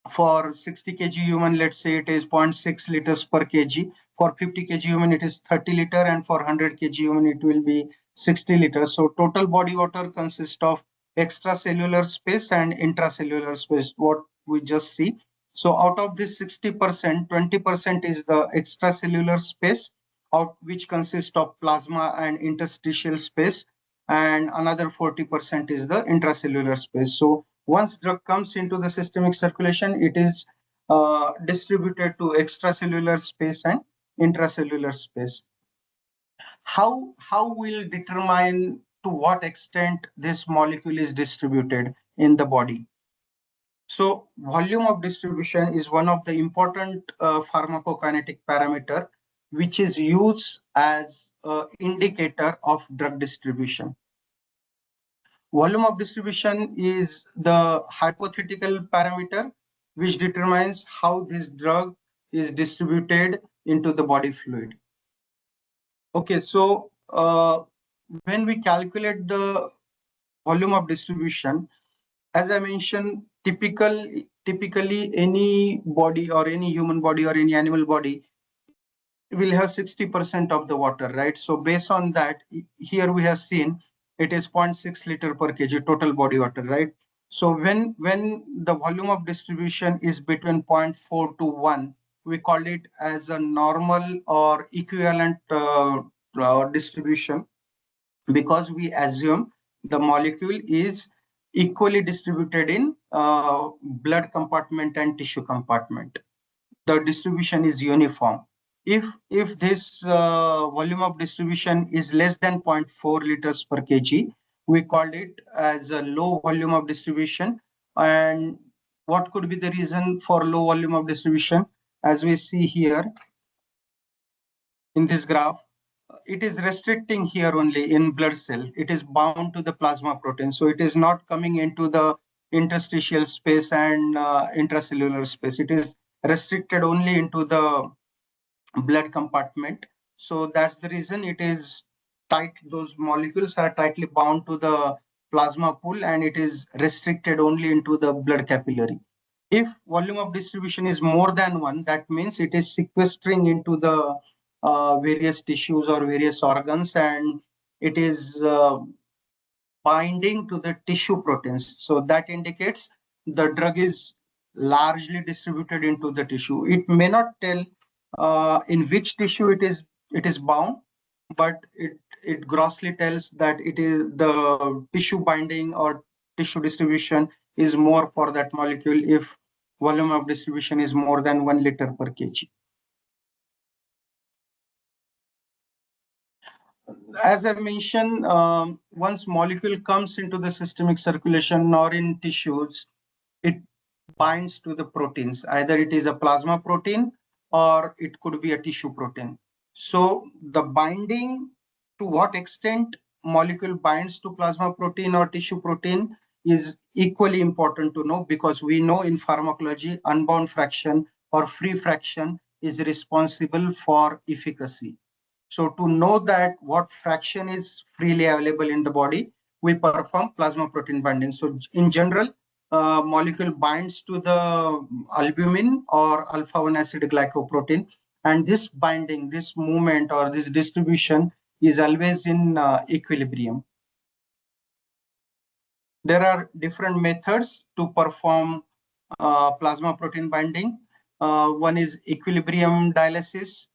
For 60 kg human, let's say it is 0.6 liters per kg. For 50 kg human, it is 30 liter, and for 100 kg human, it will be 60 liters. So total body water consists of extracellular space and intracellular space, what we just see. So out of this 60%, 20% is the extracellular space, out which consists of plasma and interstitial space, and another 40% is the intracellular space. So once drug comes into the systemic circulation, it is distributed to extracellular space and intracellular space. How will determine to what extent this molecule is distributed in the body? So volume of distribution is one of the important pharmacokinetic parameter, which is used as an indicator of drug distribution. Volume of distribution is the hypothetical parameter which determines how this drug is distributed into the body fluid. Okay, so when we calculate the volume of distribution, as I mentioned, typically any body or any human body or any animal body will have 60% of the water, right? So based on that, here we have seen it is 0.6 liter per kg total body water, right? So when the volume of distribution is between 0.4 to 1, we call it as a normal or equivalent distribution, because we assume the molecule is equally distributed in blood compartment and tissue compartment. The distribution is uniform. If this volume of distribution is less than 0.4 liters per kg, we called it as a low volume of distribution. And what could be the reason for low volume of distribution? As we see here in this graph, it is restricting here only in blood cell. It is bound to the plasma protein. So it is not coming into the interstitial space and intracellular space. It is restricted only into the blood compartment. So that's the reason it is tight. Those molecules are tightly bound to the plasma pool and it is restricted only into the blood capillary. If volume of distribution is more than one, that means it is sequestering into the various tissues or various organs, and it is binding to the tissue proteins. So that indicates the drug is largely distributed into the tissue. It may not tell in which tissue it is bound, but it grossly tells that it is the tissue binding or tissue distribution is more for that molecule if volume of distribution is more than 1 liter per kg. As I mentioned, once molecule comes into the systemic circulation or in tissues, it binds to the proteins. Either it is a plasma protein or it could be a tissue protein. So the binding, to what extent molecule binds to plasma protein or tissue protein is equally important to know, because we know in pharmacology unbound fraction or free fraction is responsible for efficacy. So to know that what fraction is freely available in the body, we perform plasma protein binding. So in general, molecule binds to the albumin or alpha-1 acid glycoprotein, and this binding, this movement or this distribution is always in equilibrium. There are different methods to perform plasma protein binding. One is equilibrium dialysis.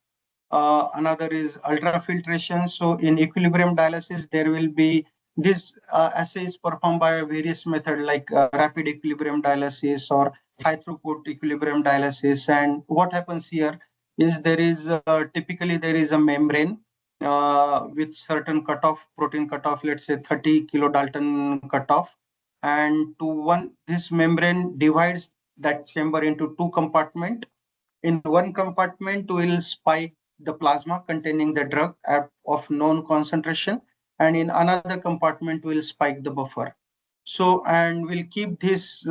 Another is ultrafiltration. So in equilibrium dialysis, there will be this assay is performed by various methods like rapid equilibrium dialysis or high throughput equilibrium dialysis. And what happens here is there is typically there is a membrane with certain cutoff, protein cutoff, let's say 30 kilodalton cutoff. And this membrane divides that chamber into two compartments. In one compartment, will spike the plasma containing the drug of known concentration, and in another compartment will spike the buffer. So, and we'll keep this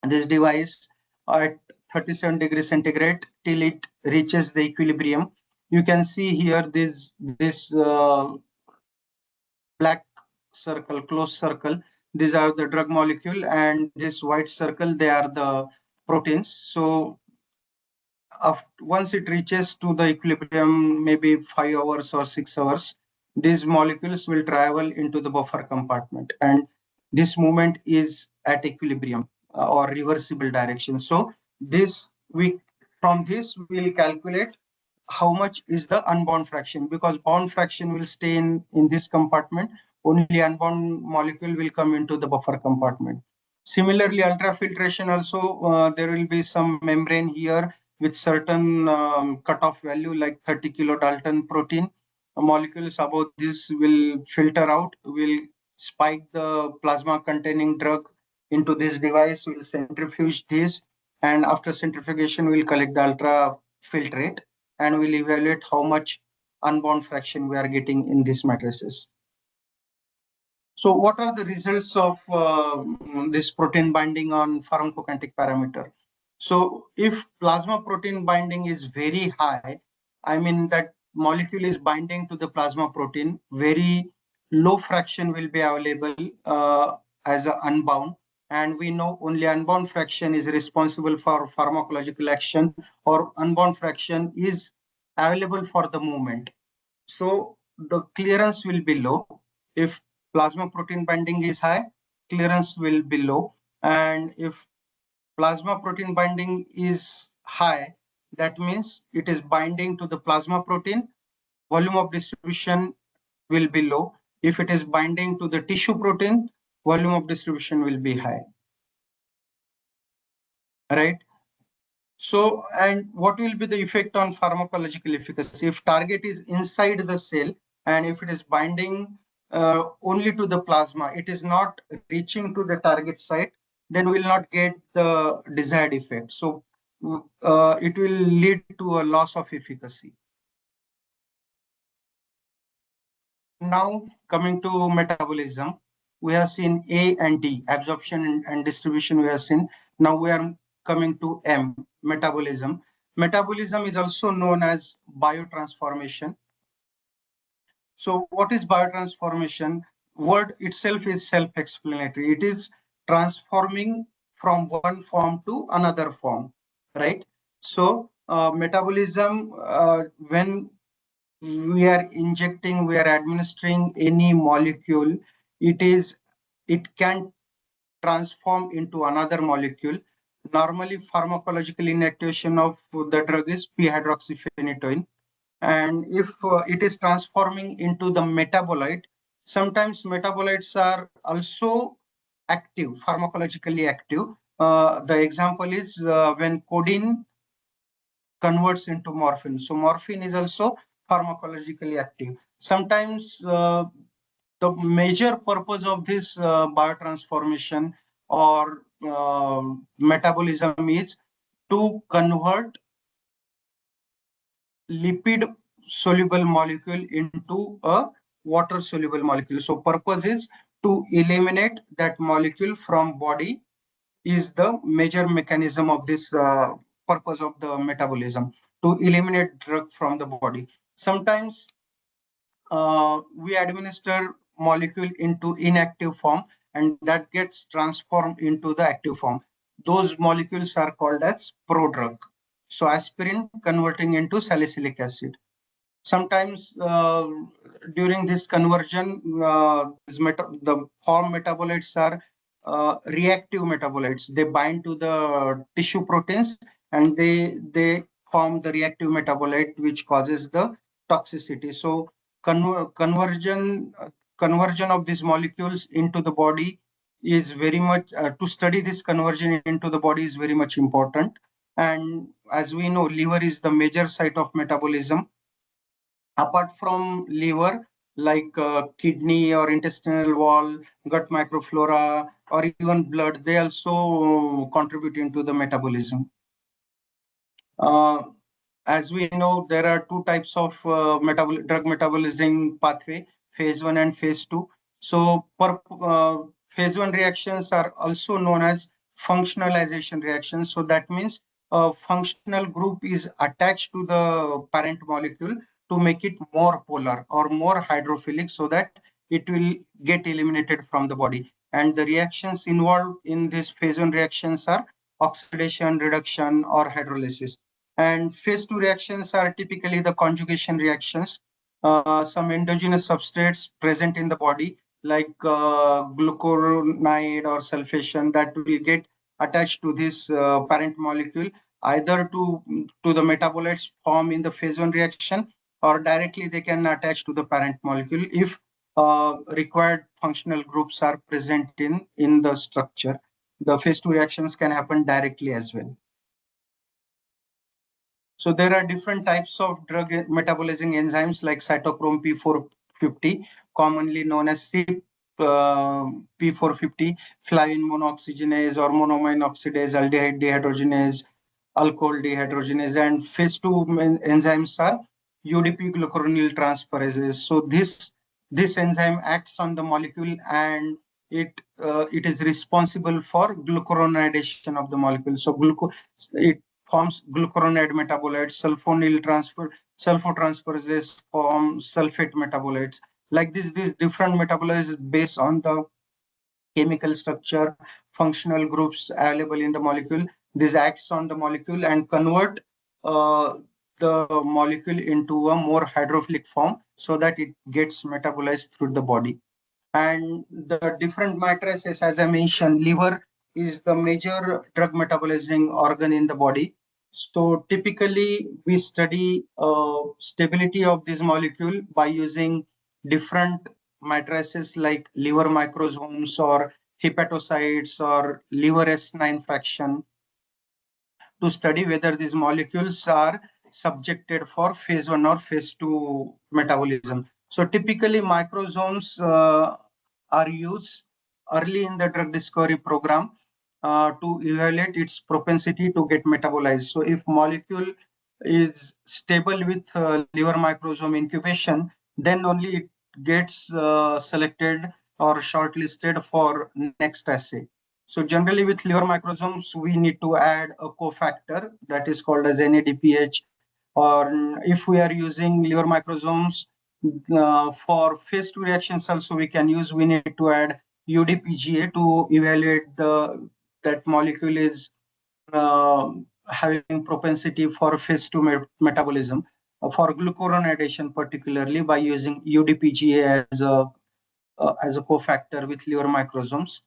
this device at 37 degrees centigrade till it reaches the equilibrium. You can see here this black circle, closed circle. These are the drug molecule, and this white circle, they are the proteins. So once it reaches to the equilibrium, maybe 5 hours or 6 hours, these molecules will travel into the buffer compartment, and this movement is at equilibrium or reversible direction. So from this we'll calculate how much is the unbound fraction, because bound fraction will stay in this compartment. Only unbound molecule will come into the buffer compartment. Similarly, ultrafiltration also, there will be some membrane here with certain cutoff value like 30 kilodalton protein. Molecules above this will filter out, will spike the plasma containing drug into this device, will centrifuge this, and after centrifugation, we'll collect the ultrafiltrate and we'll evaluate how much unbound fraction we are getting in these matrices. So what are the results of this protein binding on pharmacokinetic parameter? So if plasma protein binding is very high, I mean that molecule is binding to the plasma protein, very low fraction will be available as an unbound. And we know only unbound fraction is responsible for pharmacological action, or unbound fraction is available for the movement. So the clearance will be low. If plasma protein binding is high, clearance will be low. And if plasma protein binding is high, that means it is binding to the plasma protein, volume of distribution will be low. If it is binding to the tissue protein, volume of distribution will be high. Right? So, and what will be the effect on pharmacological efficacy? If target is inside the cell and if it is binding only to the plasma, it is not reaching to the target site, then we will not get the desired effect. So, it will lead to a loss of efficacy. Now, coming to metabolism, we have seen A and D, absorption and distribution we have seen. Now we are coming to M, metabolism. Metabolism is also known as biotransformation. So what is biotransformation? Word itself is self-explanatory. It is transforming from one form to another form, right? So metabolism, when we are injecting, we are administering any molecule, it can transform into another molecule. Normally, pharmacological inactivation of the drug is p-hydroxyphenytoin. And if it is transforming into the metabolite, sometimes metabolites are also active, pharmacologically active. The example is when codeine converts into morphine. So morphine is also pharmacologically active. Sometimes the major purpose of this biotransformation or metabolism is to convert lipid soluble molecule into a water soluble molecule. So purpose is to eliminate that molecule from body is the major mechanism of this purpose of the metabolism, to eliminate drug from the body. Sometimes we administer molecule into inactive form and that gets transformed into the active form. Those molecules are called as prodrug. So aspirin converting into salicylic acid. Sometimes during this conversion, the form metabolites are reactive metabolites. They bind to the tissue proteins and they form the reactive metabolite which causes the toxicity. So conversion of these molecules into the body is very much to study this conversion into the body is very much important. And as we know, liver is the major site of metabolism. Apart from liver, like kidney or intestinal wall, gut microflora, or even blood, they also contribute into the metabolism. As we know, there are two types of drug metabolism pathway, phase 1 and phase 2. So phase 1 reactions are also known as functionalization reactions. So that means a functional group is attached to the parent molecule to make it more polar or more hydrophilic so that it will get eliminated from the body. And the reactions involved in this phase 1 reactions are oxidation, reduction, or hydrolysis. And phase 2 reactions are typically the conjugation reactions. Some endogenous substrates present in the body, like glucuronide or sulfation, that will get attached to this parent molecule, either to the metabolites formed in the phase 1 reaction, or directly they can attach to the parent molecule if required functional groups are present in the structure. The phase 2 reactions can happen directly as well. So there are different types of drug metabolizing enzymes like cytochrome P450, commonly known as CYP P450, flavin monooxygenase or monoamine oxidase, aldehyde dehydrogenase, alcohol dehydrogenase, and phase 2 enzymes are UDP glucuronil transferases. So this enzyme acts on the molecule and it is responsible for glucuronidation of the molecule. So it forms glucuronide metabolites, sulfotransferases form sulfate metabolites. Like this, these different metabolites based on the chemical structure, functional groups available in the molecule. This acts on the molecule and convert the molecule into a more hydrophilic form so that it gets metabolized through the body. And the different matrices, as I mentioned, liver is the major drug metabolizing organ in the body. So typically we study stability of this molecule by using different matrices like liver microsomes or hepatocytes or liver S9 fraction to study whether these molecules are subjected for phase 1 or phase 2 metabolism. So typically microsomes are used early in the drug discovery program to evaluate its propensity to get metabolized. So if molecule is stable with liver microsome incubation, then only it gets selected or shortlisted for next assay. So generally with liver microsomes, we need to add a cofactor that is called as NADPH, or if we are using liver microsomes for phase 2 reactions also we need to add UDPGA to evaluate that molecule is having propensity for phase 2 metabolism. For glucuronidation particularly by using UDPGA as a cofactor with liver microsomes.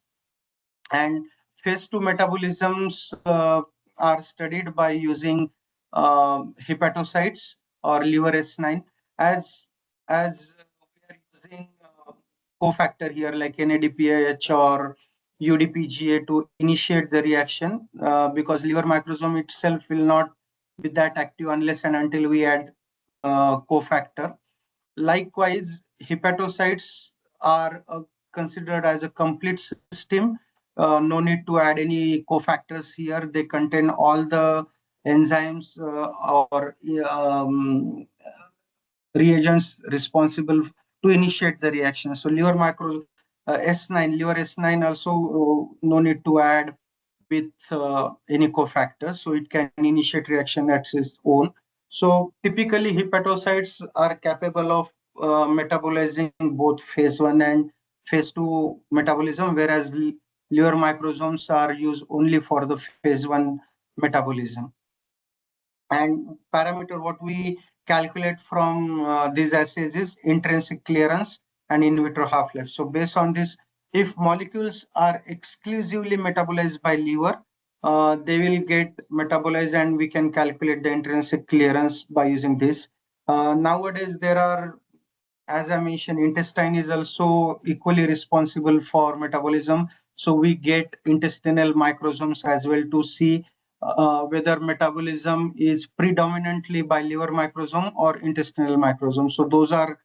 And phase 2 metabolisms are studied by using hepatocytes or liver S9 as we are using cofactor here like NADPH or UDPGA to initiate the reaction because liver microsome itself will not be that active unless and until we add cofactor. Likewise, hepatocytes are considered as a complete system. No need to add any cofactors here. They contain all the enzymes or reagents responsible to initiate the reaction. So liver micro S9, liver S9 also no need to add with any cofactors. So it can initiate reaction at its own. So typically hepatocytes are capable of metabolizing both phase 1 and phase 2 metabolism, whereas liver microsomes are used only for the phase 1 metabolism. And parameter what we calculate from these assays is intrinsic clearance and in vitro half-life. So based on this, if molecules are exclusively metabolized by liver, they will get metabolized and we can calculate the intrinsic clearance by using this. Nowadays, there are, as I mentioned, intestine is also equally responsible for metabolism. So we get intestinal microsomes as well to see whether metabolism is predominantly by liver microsome or intestinal microsome. So those are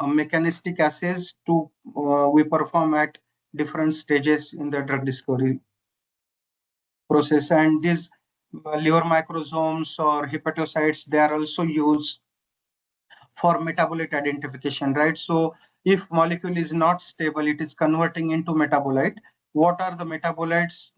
mechanistic assays to we perform at different stages in the drug discovery process. And these liver microsomes or hepatocytes, they are also used for metabolite identification, right? So if molecule is not stable, it is converting into metabolite. What are the metabolites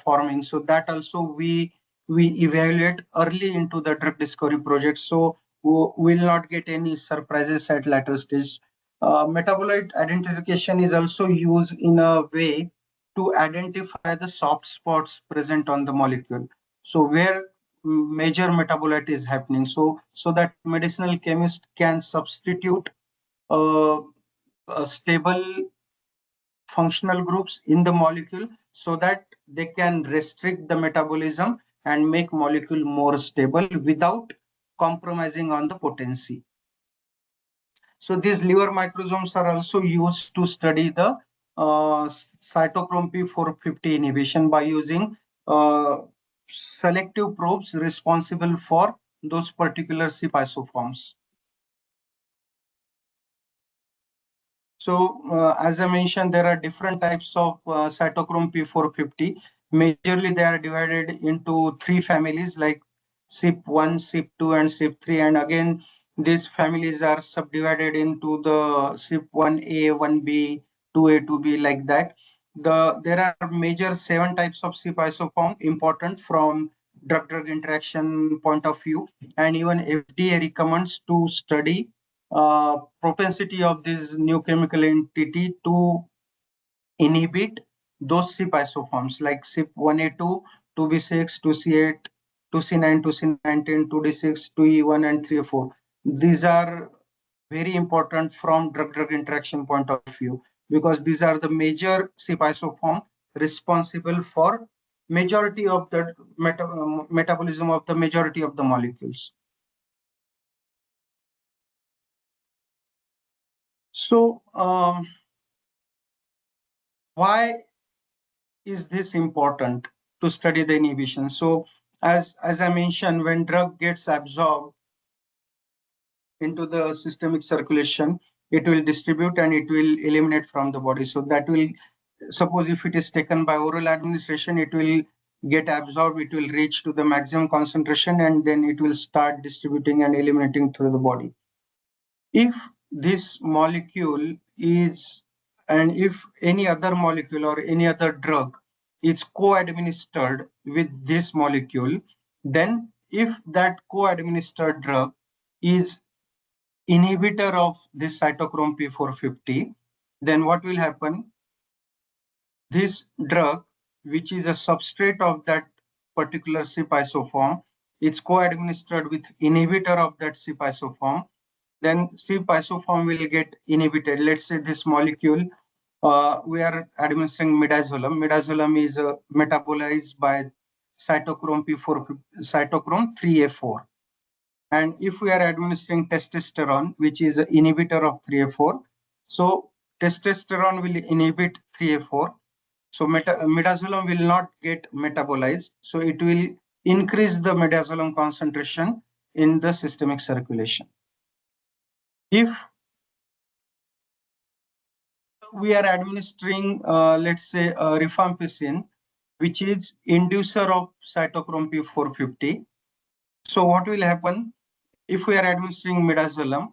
forming? So that also we evaluate early into the drug discovery project. So we will not get any surprises at later stage. Metabolite identification is also used in a way to identify the soft spots present on the molecule. So where major metabolite is happening, so that medicinal chemist can substitute stable functional groups in the molecule so that they can restrict the metabolism and make molecule more stable without compromising on the potency. So these liver microsomes are also used to study the cytochrome P450 inhibition by using selective probes responsible for those particular CYP isoforms. So as I mentioned, there are different types of cytochrome P450. Majorly, they are divided into three families like CYP1, CYP2, and CYP3. And again, these families are subdivided into the CYP1A, 1B, 2A, 2B, like that. There are major 7 types of CYP isoform important from drug-drug interaction point of view. And even FDA recommends to study propensity of this new chemical entity to inhibit those CYP isoforms like CYP1A2, 2B6, 2C8, 2C9, 2C19, 2D6, 2E1, and 3A4. These are very important from drug-drug interaction point of view because these are the major CYP isoform responsible for majority of the metabolism of the majority of the molecules. So why is this important to study the inhibition? So as I mentioned, when drug gets absorbed into the systemic circulation, it will distribute and it will eliminate from the body. So that will, suppose if it is taken by oral administration, it will get absorbed, it will reach to the maximum concentration, and then it will start distributing and eliminating through the body. If this molecule is, and if any other molecule or any other drug is co-administered with this molecule, then if that co-administered drug is inhibitor of this cytochrome P450, then what will happen? This drug, which is a substrate of that particular CYP isoform, is co-administered with inhibitor of that CYP isoform, then CYP isoform will get inhibited. Let's say this molecule, we are administering midazolam. Midazolam is metabolized by cytochrome P4, cytochrome 3A4. And if we are administering testosterone, which is an inhibitor of 3A4, so testosterone will inhibit 3A4. So midazolam will not get metabolized. So it will increase the midazolam concentration in the systemic circulation. If we are administering, let's say, rifampicin, which is inducer of cytochrome P450. So what will happen? If we are administering midazolam,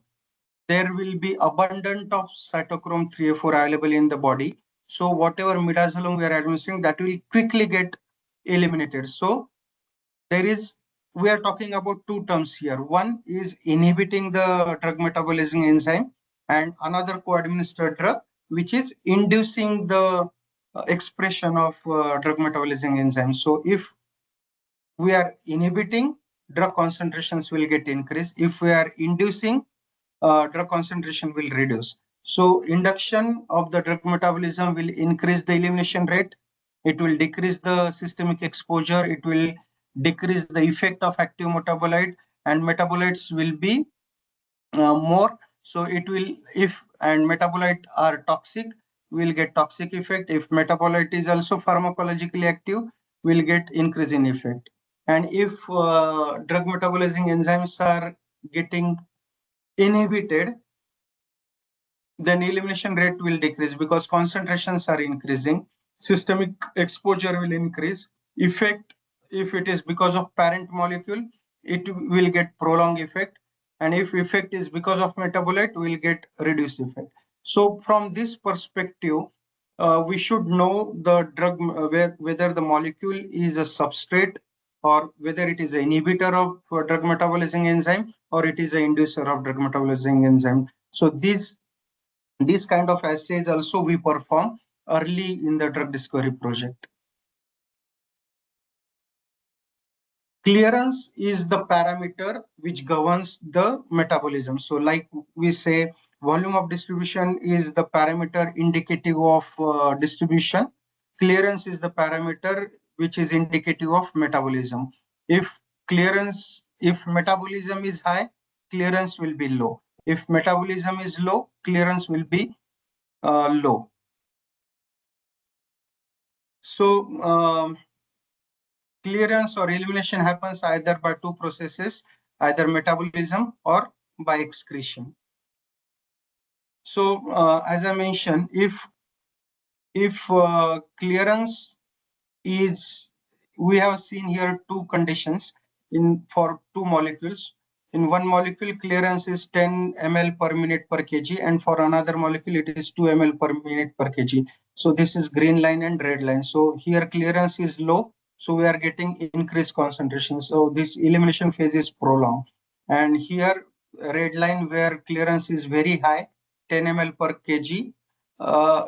there will be abundant of cytochrome 3A4 available in the body. So whatever midazolam we are administering, that will quickly get eliminated. So there is, we are talking about two terms here. One is inhibiting the drug metabolism enzyme, and another co-administered drug, which is inducing the expression of drug metabolism enzyme. So if we are inhibiting, drug concentrations will get increased. If we are inducing, drug concentration will reduce. So induction of the drug metabolism will increase the elimination rate. It will decrease the systemic exposure. It will decrease the effect of active metabolite, and metabolites will be more. So it will, if and metabolite are toxic, we'll get toxic effect. If metabolite is also pharmacologically active, we'll get increase in effect. And if drug metabolizing enzymes are getting inhibited, then elimination rate will decrease because concentrations are increasing. Systemic exposure will increase. Effect, if it is because of parent molecule, it will get prolonged effect. And if effect is because of metabolite, we'll get reduced effect. So from this perspective, we should know the drug, whether the molecule is a substrate or whether it is an inhibitor of drug metabolizing enzyme or it is an inducer of drug metabolizing enzyme. So these kind of assays also we perform early in the drug discovery project. Clearance is the parameter which governs the metabolism. So like we say, volume of distribution is the parameter indicative of distribution. Clearance is the parameter which is indicative of metabolism. If metabolism is high, clearance will be low. If metabolism is low, clearance will be low. So clearance or elimination happens either by two processes, either metabolism or by excretion. So as I mentioned, if clearance is, we have seen here two conditions for two molecules. In one molecule, clearance is 10 ml per minute per kg, and for another molecule, it is 2 ml per minute per kg. So this is green line and red line. So here clearance is low, so we are getting increased concentration. So this elimination phase is prolonged. And here, red line where clearance is very high, 10 ml per kg,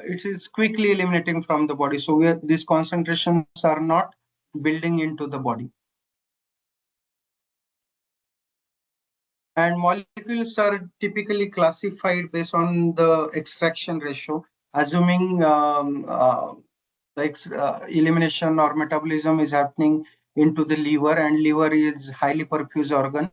it is quickly eliminating from the body. So these concentrations are not building into the body. And molecules are typically classified based on the extraction ratio, assuming the elimination or metabolism is happening into the liver, and liver is highly perfused organ.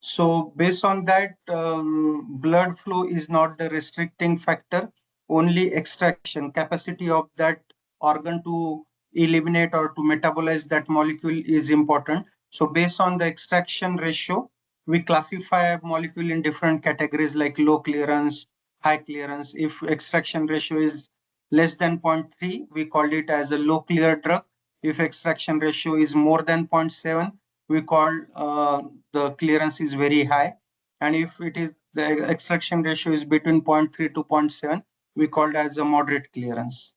So based on that, blood flow is not the restricting factor, only extraction capacity of that organ to eliminate or to metabolize that molecule is important. So based on the extraction ratio, we classify a molecule in different categories like low clearance, high clearance. If extraction ratio is less than 0.3, we call it as a low clear drug. If extraction ratio is more than 0.7, we call the clearance is very high. And if it is the extraction ratio is between 0.3 to 0.7, we call it as a moderate clearance.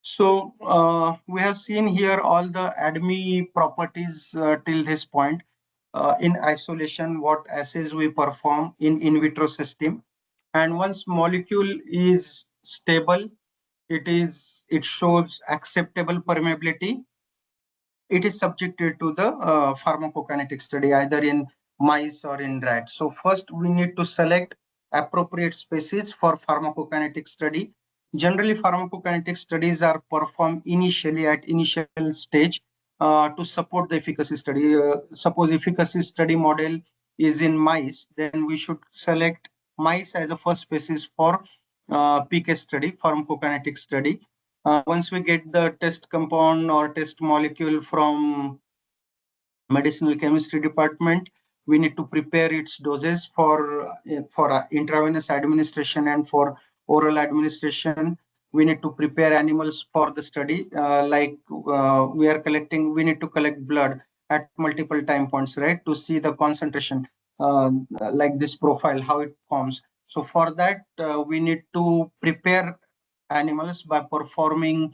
So we have seen here all the ADME properties till this point. In isolation, what assays we perform in vitro system. And once molecule is stable, it shows acceptable permeability, it is subjected to the pharmacokinetic study either in mice or in rats. So first we need to select appropriate species for pharmacokinetic study. Generally, pharmacokinetic studies are performed initially at initial stage to support the efficacy study. Suppose efficacy study model is in mice, then we should select mice as a first species for PK study, pharmacokinetic study. Once we get the test compound or test molecule from medicinal chemistry department, we need to prepare its doses for intravenous administration and for oral administration. We need to prepare animals for the study. We need to collect blood at multiple time points, right, to see the concentration, like this profile, how it forms. So for that, we need to prepare animals by performing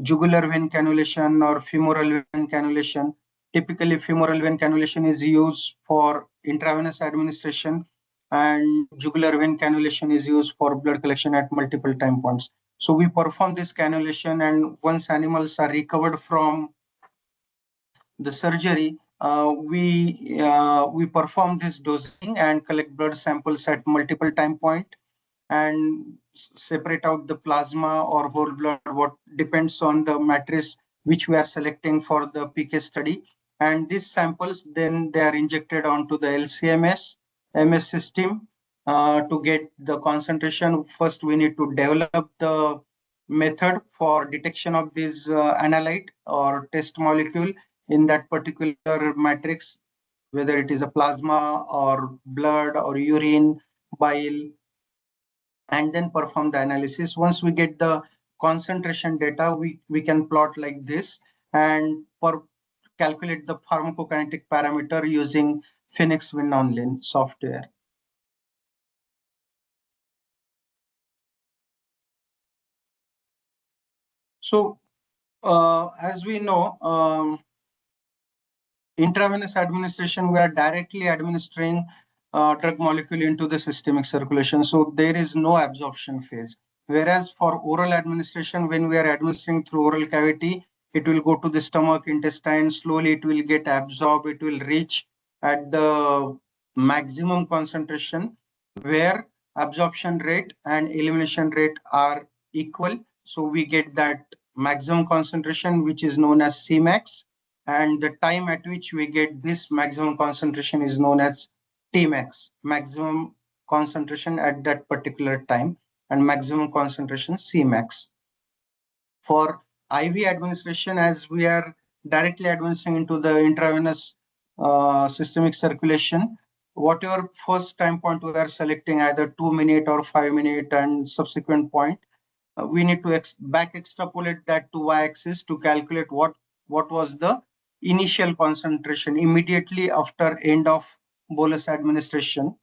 jugular vein cannulation or femoral vein cannulation. Typically, femoral vein cannulation is used for intravenous administration, and jugular vein cannulation is used for blood collection at multiple time points. So we perform this cannulation, and once animals are recovered from the surgery, we perform this dosing and collect blood samples at multiple time point and separate out the plasma or whole blood, what depends on the matrix which we are selecting for the PK study. And these samples, then they are injected onto the LCMS MS system to get the concentration. First, we need to develop the method for detection of this analyte or test molecule in that particular matrix, whether it is a plasma or blood or urine, bile, and then perform the analysis. Once we get the concentration data, we can plot like this and calculate the pharmacokinetic parameter using Phoenix Win-Online software. So as we know, intravenous administration, we are directly administering drug molecule into the systemic circulation. So there is no absorption phase. Whereas for oral administration, when we are administering through oral cavity, it will go to the stomach, intestine, slowly it will get absorbed, it will reach at the maximum concentration where absorption rate and elimination rate are equal. So we get that maximum concentration, which is known as Cmax, and the time at which we get this maximum concentration is known as Tmax, maximum concentration at that particular time, and maximum concentration Cmax. For IV administration, as we are directly administering into the intravenous systemic circulation, whatever first time point we are selecting, either 2 minute or 5 minute and subsequent point, we need to back extrapolate that to y-axis to calculate what was the initial concentration immediately after end of bolus administration,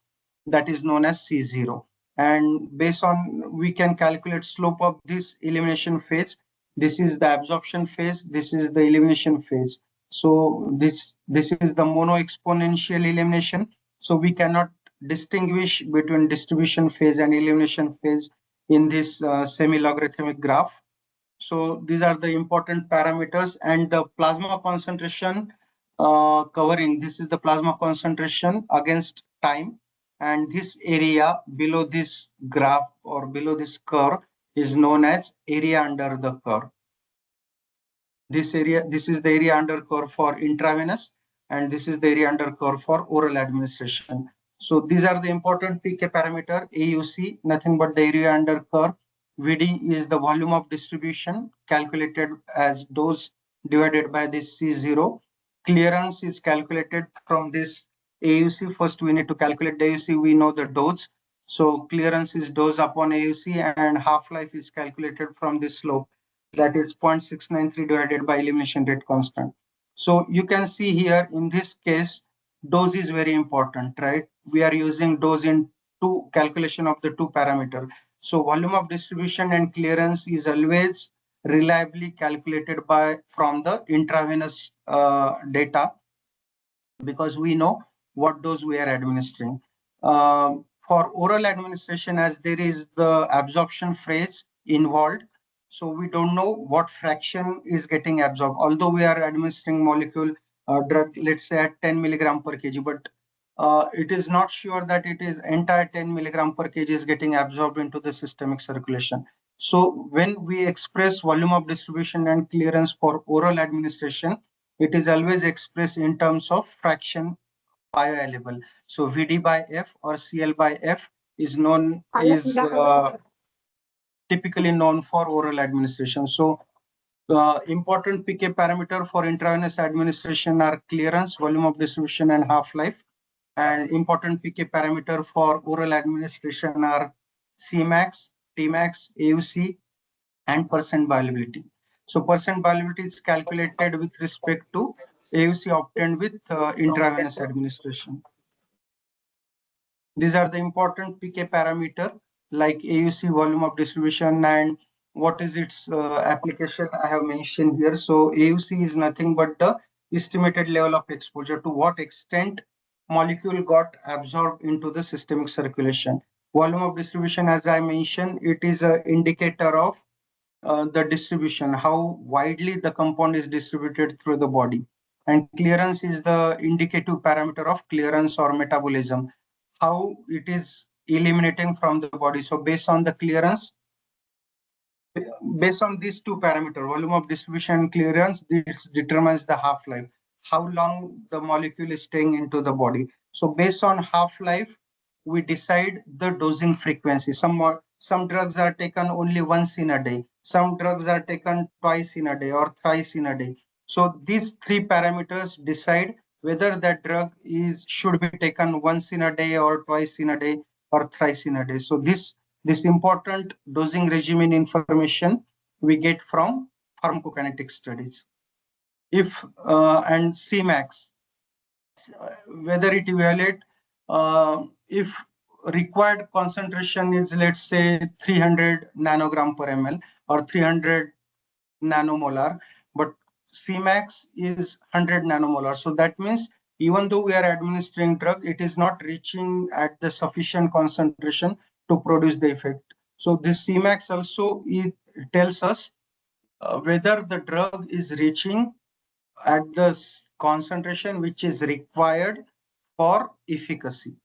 that is known as C0. And based on, we can calculate slope of this elimination phase. This is the absorption phase, this is the elimination phase. So this is the mono exponential elimination. So we cannot distinguish between distribution phase and elimination phase in this semi-logarithmic graph. So these are the important parameters, and the plasma concentration covering, this is the plasma concentration against time, and this area below this graph or below this curve is known as area under the curve. This is the area under curve for intravenous, and this is the area under curve for oral administration. So these are the important PK parameter, AUC, nothing but the area under curve, VD is the volume of distribution calculated as dose divided by this C0. Clearance is calculated from this AUC. First, we need to calculate the AUC. We know the dose. So clearance is dose upon AUC, and half-life is calculated from this slope. That is 0.693 divided by elimination rate constant. So you can see here in this case, dose is very important, right? We are using dose in two calculation of the two parameter. So volume of distribution and clearance is always reliably calculated by from the intravenous data, because we know what dose we are administering. For oral administration, as there is the absorption phase involved, so we don't know what fraction is getting absorbed. Although we are administering molecule drug, let's say at 10 milligram per kg, but it is not sure that it is entire 10 milligram per kg is getting absorbed into the systemic circulation. So when we express volume of distribution and clearance for oral administration, it is always expressed in terms of fraction bioavailable. So VD by F or CL by F is typically known for oral administration. So important PK parameter for intravenous administration are clearance, volume of distribution, and half-life. And important PK parameter for oral administration are Cmax, Tmax, AUC, and percent bioavailability. So percent bioavailability is calculated with respect to AUC obtained with intravenous administration. These are the important PK parameter like AUC, volume of distribution, and what is its application I have mentioned here. So AUC is nothing but the estimated level of exposure, to what extent molecule got absorbed into the systemic circulation. Volume of distribution, as I mentioned, it is an indicator of the distribution, how widely the compound is distributed through the body. And clearance is the indicative parameter of clearance or metabolism, how it is eliminating from the body. So based on the clearance, based on these two parameters, volume of distribution and clearance, this determines the half-life, how long the molecule is staying into the body. So based on half-life, we decide the dosing frequency. Some drugs are taken only once in a day. Some drugs are taken twice in a day or thrice in a day. So these three parameters decide whether that drug should be taken once in a day or twice in a day or thrice in a day. So this important dosing regimen information we get from pharmacokinetic studies. And Cmax, whether it evaluate if required concentration is, let's say, 300 nanogram per ml or 300 nanomolar, but Cmax is 100 nanomolar. So that means even though we are administering drug, it is not reaching at the sufficient concentration to produce the effect. So this Cmax also tells us whether the drug is reaching at the concentration which is required for efficacy,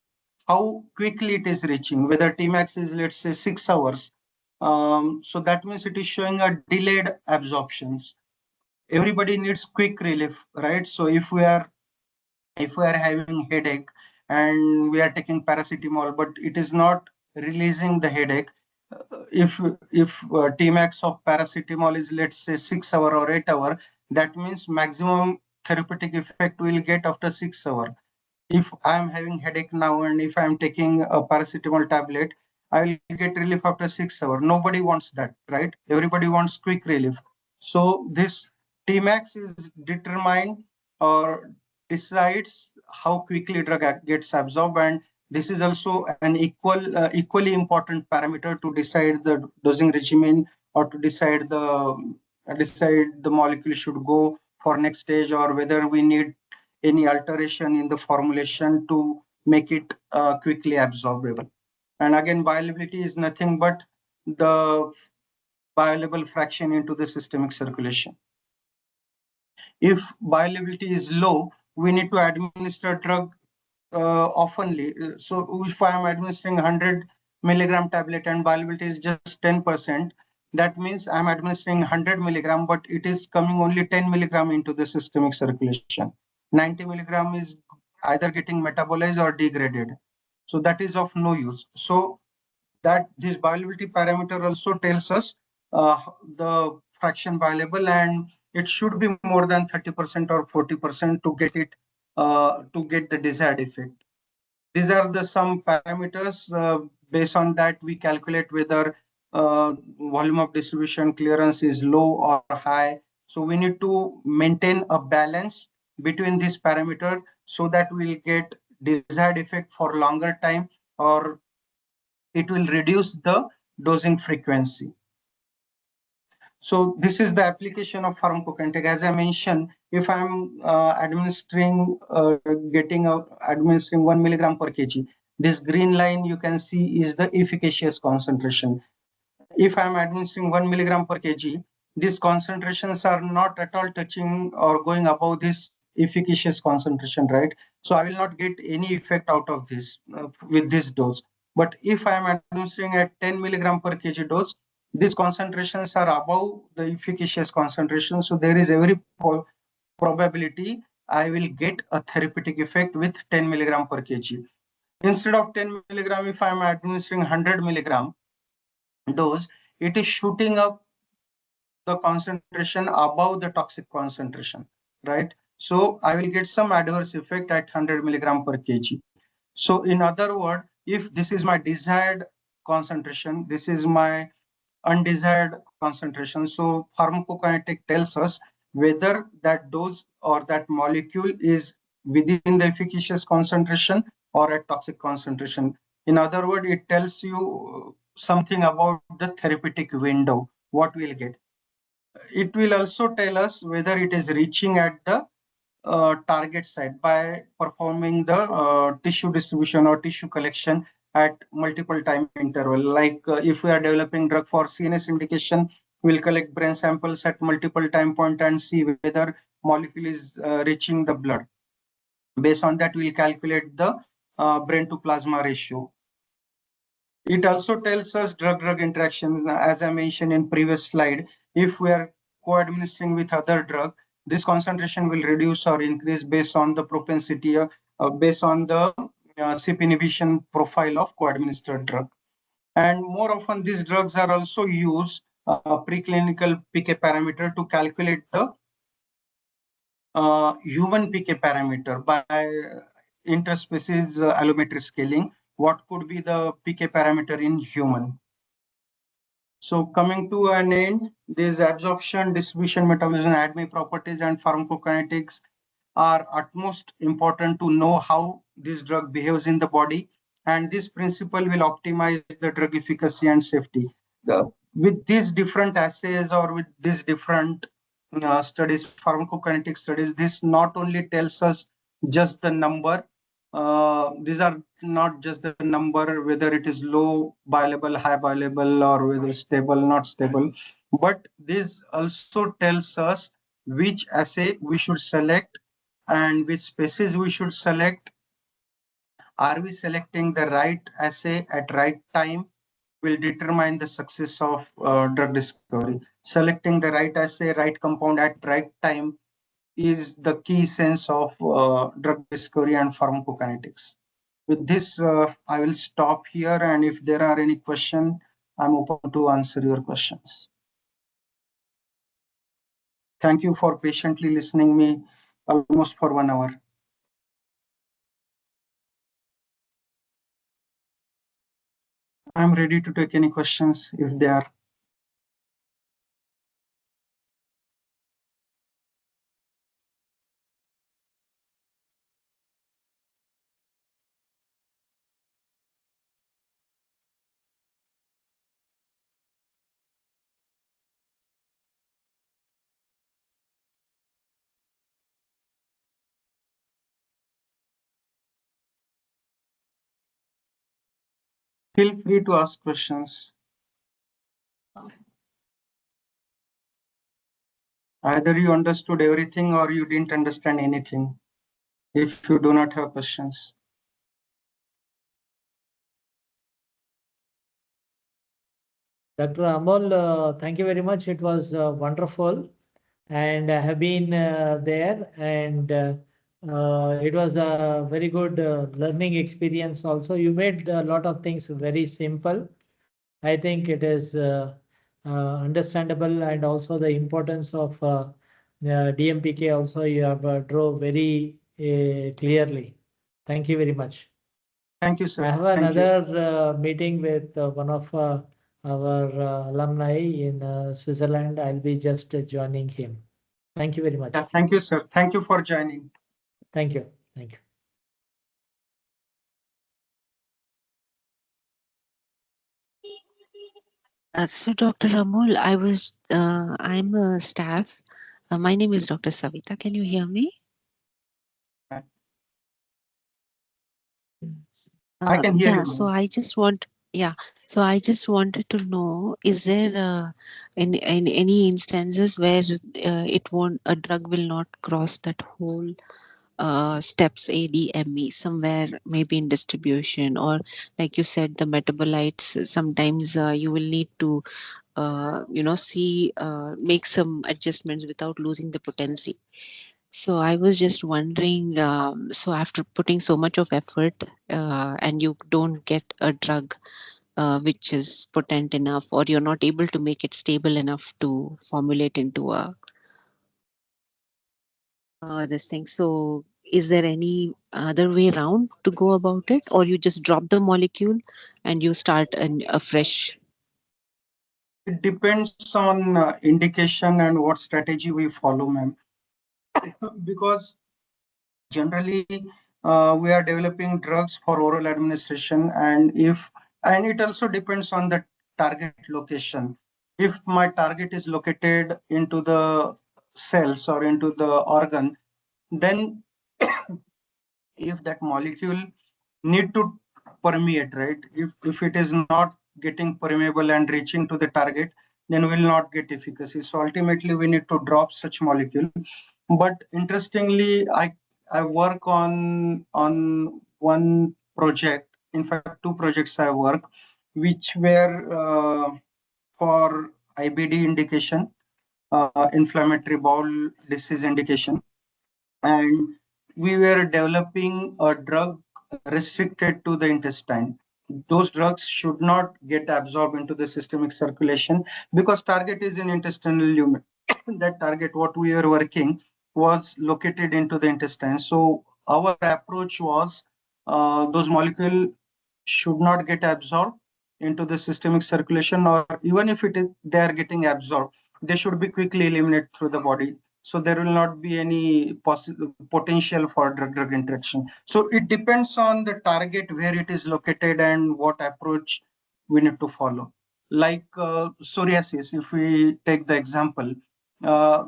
how quickly it is reaching, whether Tmax is, let's say, 6 hours. So that means it is showing a delayed absorptions. Everybody needs quick relief, right? So if we are having headache and we are taking paracetamol, but it is not releasing the headache, if Tmax of paracetamol is, let's say, 6 hour or 8 hour, that means maximum therapeutic effect will get after 6 hour. If I am having headache now and if I am taking a paracetamol tablet, I will get relief after 6 hours. Nobody wants that, right? Everybody wants quick relief. So this Tmax is determined or decides how quickly drug gets absorbed, and this is also an equally important parameter to decide the dosing regimen or to decide the molecule should go for next stage, or whether we need any alteration in the formulation to make it quickly absorbable. And again, bioavailability is nothing but the bioavailable fraction into the systemic circulation. If bioavailability is low, we need to administer drug oftenly. So if I am administering 100 milligram tablet and bioavailability is just 10%, that means I'm administering 100 milligram, but it is coming only 10 milligram into the systemic circulation. 90 milligram is either getting metabolized or degraded. So that is of no use. So that this bioavailability parameter also tells us the fraction bioavailable, and it should be more than 30% or 40% to get it to get the desired effect. These are the some parameters. Based on that, we calculate whether volume of distribution clearance is low or high. So we need to maintain a balance between this parameter so that we'll get desired effect for longer time, or it will reduce the dosing frequency. So this is the application of pharmacokinetic. As I mentioned, if I'm administering 1 milligram per kg, this green line you can see is the efficacious concentration. If I'm administering 1 milligram per kg, these concentrations are not at all touching or going above this efficacious concentration, right? So I will not get any effect out of this with this dose. But if I am administering at 10 milligram per kg dose, these concentrations are above the efficacious concentration. So there is every probability I will get a therapeutic effect with 10 milligram per kg. Instead of 10 milligram, if I am administering 100 milligram dose, it is shooting up the concentration above the toxic concentration, right? So I will get some adverse effect at 100 milligram per kg. So in other words, if this is my desired concentration, this is my undesired concentration. So pharmacokinetic tells us whether that dose or that molecule is within the efficacious concentration or at toxic concentration. In other words, it tells you something about the therapeutic window, what we'll get. It will also tell us whether it is reaching at the target site by performing the tissue distribution or tissue collection at multiple time interval. Like if we are developing drug for CNS indication, we'll collect brain samples at multiple time point and see whether molecule is reaching the blood. Based on that, we'll calculate the brain to plasma ratio. It also tells us drug-drug interactions. As I mentioned in previous slide, if we are co-administering with other drug, this concentration will reduce or increase based on the propensity, based on the CYP inhibition profile of co-administered drug. And more often, these drugs are also used preclinical PK parameter to calculate the human PK parameter by interspecies allometry scaling. What could be the PK parameter in human? So coming to an end, these absorption, distribution, metabolism, ADME properties, and pharmacokinetics are utmost important to know how this drug behaves in the body. And this principle will optimize the drug efficacy and safety. With these different assays or with these different studies, pharmacokinetic studies, this not only tells us just the number, these are not just the number, whether it is low bioavailable, high bioavailable, or whether stable, not stable, but this also tells us which assay we should select and which species we should select. Are we selecting the right assay at right time will determine the success of drug discovery. Selecting the right assay, right compound at right time is the key sense of drug discovery and pharmacokinetics. With this, I will stop here, and if there are any questions, I'm open to answer your questions. Thank you for patiently listening me almost for 1 hour. I'm ready to take any questions if there are. Feel free to ask questions. Either you understood everything or you didn't understand anything. If you do not have questions. Dr. Amol, thank you very much. It was wonderful. And I have been there, and it was a very good learning experience also. You made a lot of things very simple. I think it is understandable, and also the importance of DMPK also you have drove very clearly. Thank you very much. Thank you, sir. I have another meeting with one of our alumni in Switzerland. I'll be just joining him. Thank you very much. Yeah, thank you, sir. Thank you for joining. Thank you. Thank you. So, Dr. Amol, I'm a staff. My name is Dr. Savita. Can you hear me? I can hear Yeah, you. so I just wanted to know, is there in any instances where a drug will not cross that whole steps ADME somewhere, maybe in distribution, or like you said, the metabolites, sometimes you will need to make some adjustments without losing the potency. So I was just wondering, so after putting so much of effort and you don't get a drug which is potent enough, or you're not able to make it stable enough to formulate into a this thing. So is there any other way around to go about it, or you just drop the molecule and you start a fresh? It depends on indication and what strategy we follow, ma'am. Because generally we are developing drugs for oral administration, and it also depends on the target location. If my target is located into the cells or into the organ, then if that molecule need to permeate, right? If it is not getting permeable and reaching to the target, then we will not get efficacy. So ultimately we need to drop such molecule. But interestingly, I work on one project, in fact two projects I work, which were for IBD indication, inflammatory bowel disease indication, and we were developing a drug restricted to the intestine. Those drugs should not get absorbed into the systemic circulation because target is in intestinal lumen. That target, what we were working, was located into the intestine. So our approach was those molecules should not get absorbed into the systemic circulation, or even if they are getting absorbed, they should be quickly eliminated through the body. So there will not be any potential for drug-drug interaction. So it depends on the target, where it is located, and what approach we need to follow. Like psoriasis, if we take the example, uh,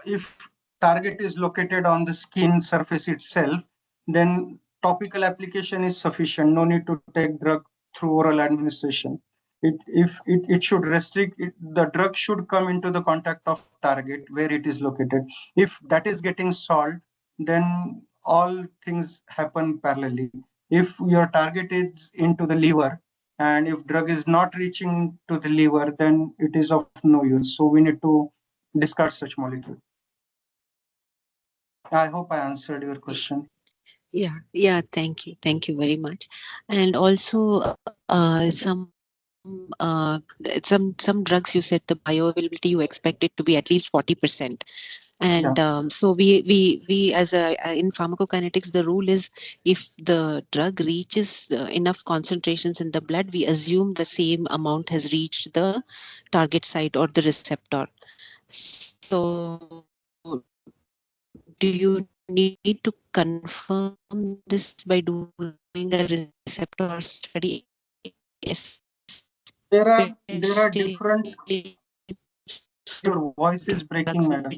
if target is located on the skin surface itself, then topical application is sufficient. No need to take drug through oral administration. It should restrict it, the drug should come into the contact of target where it is located. If that is getting solved, then all things happen parallelly. If your target is into the liver, and if drug is not reaching to the liver, then it is of no use. So we need to discard such molecule. I hope I answered your question. Yeah, thank you very much. And also some drugs, you said the bioavailability you expect it to be at least 40%. And so we as in pharmacokinetics, the rule is if the drug reaches enough concentrations in the blood, we assume the same amount has reached the target site or the receptor. So do you need to confirm this by doing a receptor study? There are different. Your voice is breaking, madam.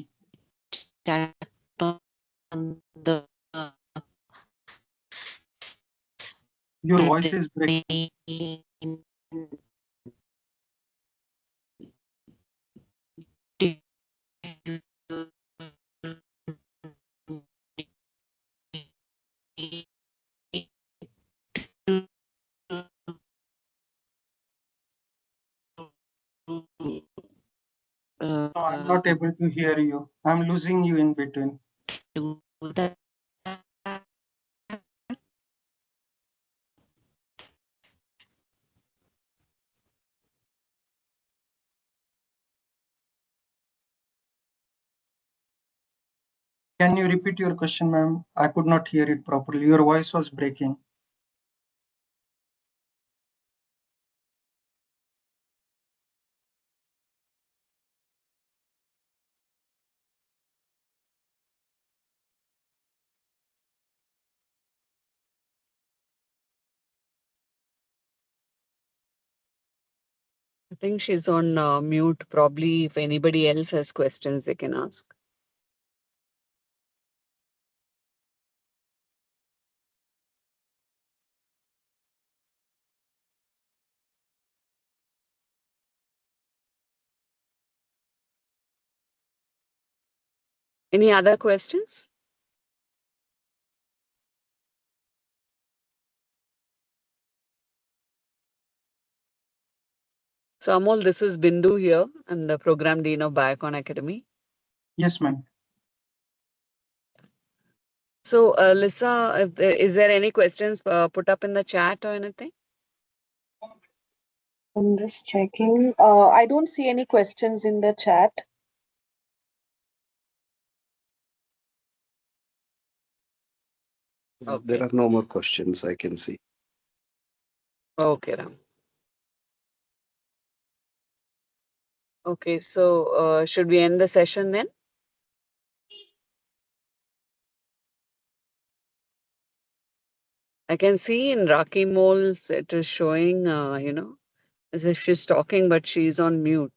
Your voice is breaking. No, I'm not able to hear you. I'm losing you in between. Can you repeat your question, ma'am? I could not hear it properly. Your voice was breaking. I think she's on mute. Probably if anybody else has questions, they can ask. Any other questions? So Amol, this is Bindu here and the Program Dean of Biocon Academy. Yes, ma'am. So Lisa, is there any questions put up in the chat or anything? I'm just checking. I don't see any questions in the chat. Okay. There are no more questions I can see. Okay, Ram. Okay, so should we end the session then? I can see in Raki Mol's, it is showing, as if she's talking, but she's on mute.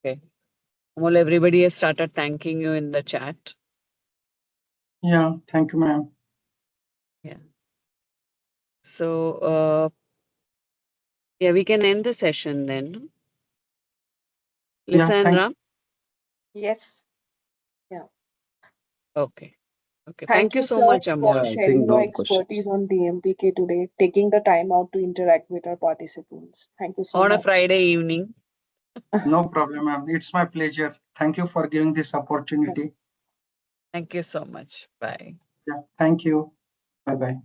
Okay. Well, everybody has started thanking you in the chat. Yeah, thank you, ma'am. Yeah. So, yeah, we can end the session then. Lisa and Ram? Yes. Yeah. Okay. Okay. Thank you you, so sir, much, for Amol. sharing your expertise on DMPK today, taking the time out to interact with our participants. Thank you so On much. a Friday evening. No problem, ma'am. It's my pleasure. Thank you for giving this opportunity. Thank you so much. Bye. Yeah, thank you. Bye-bye.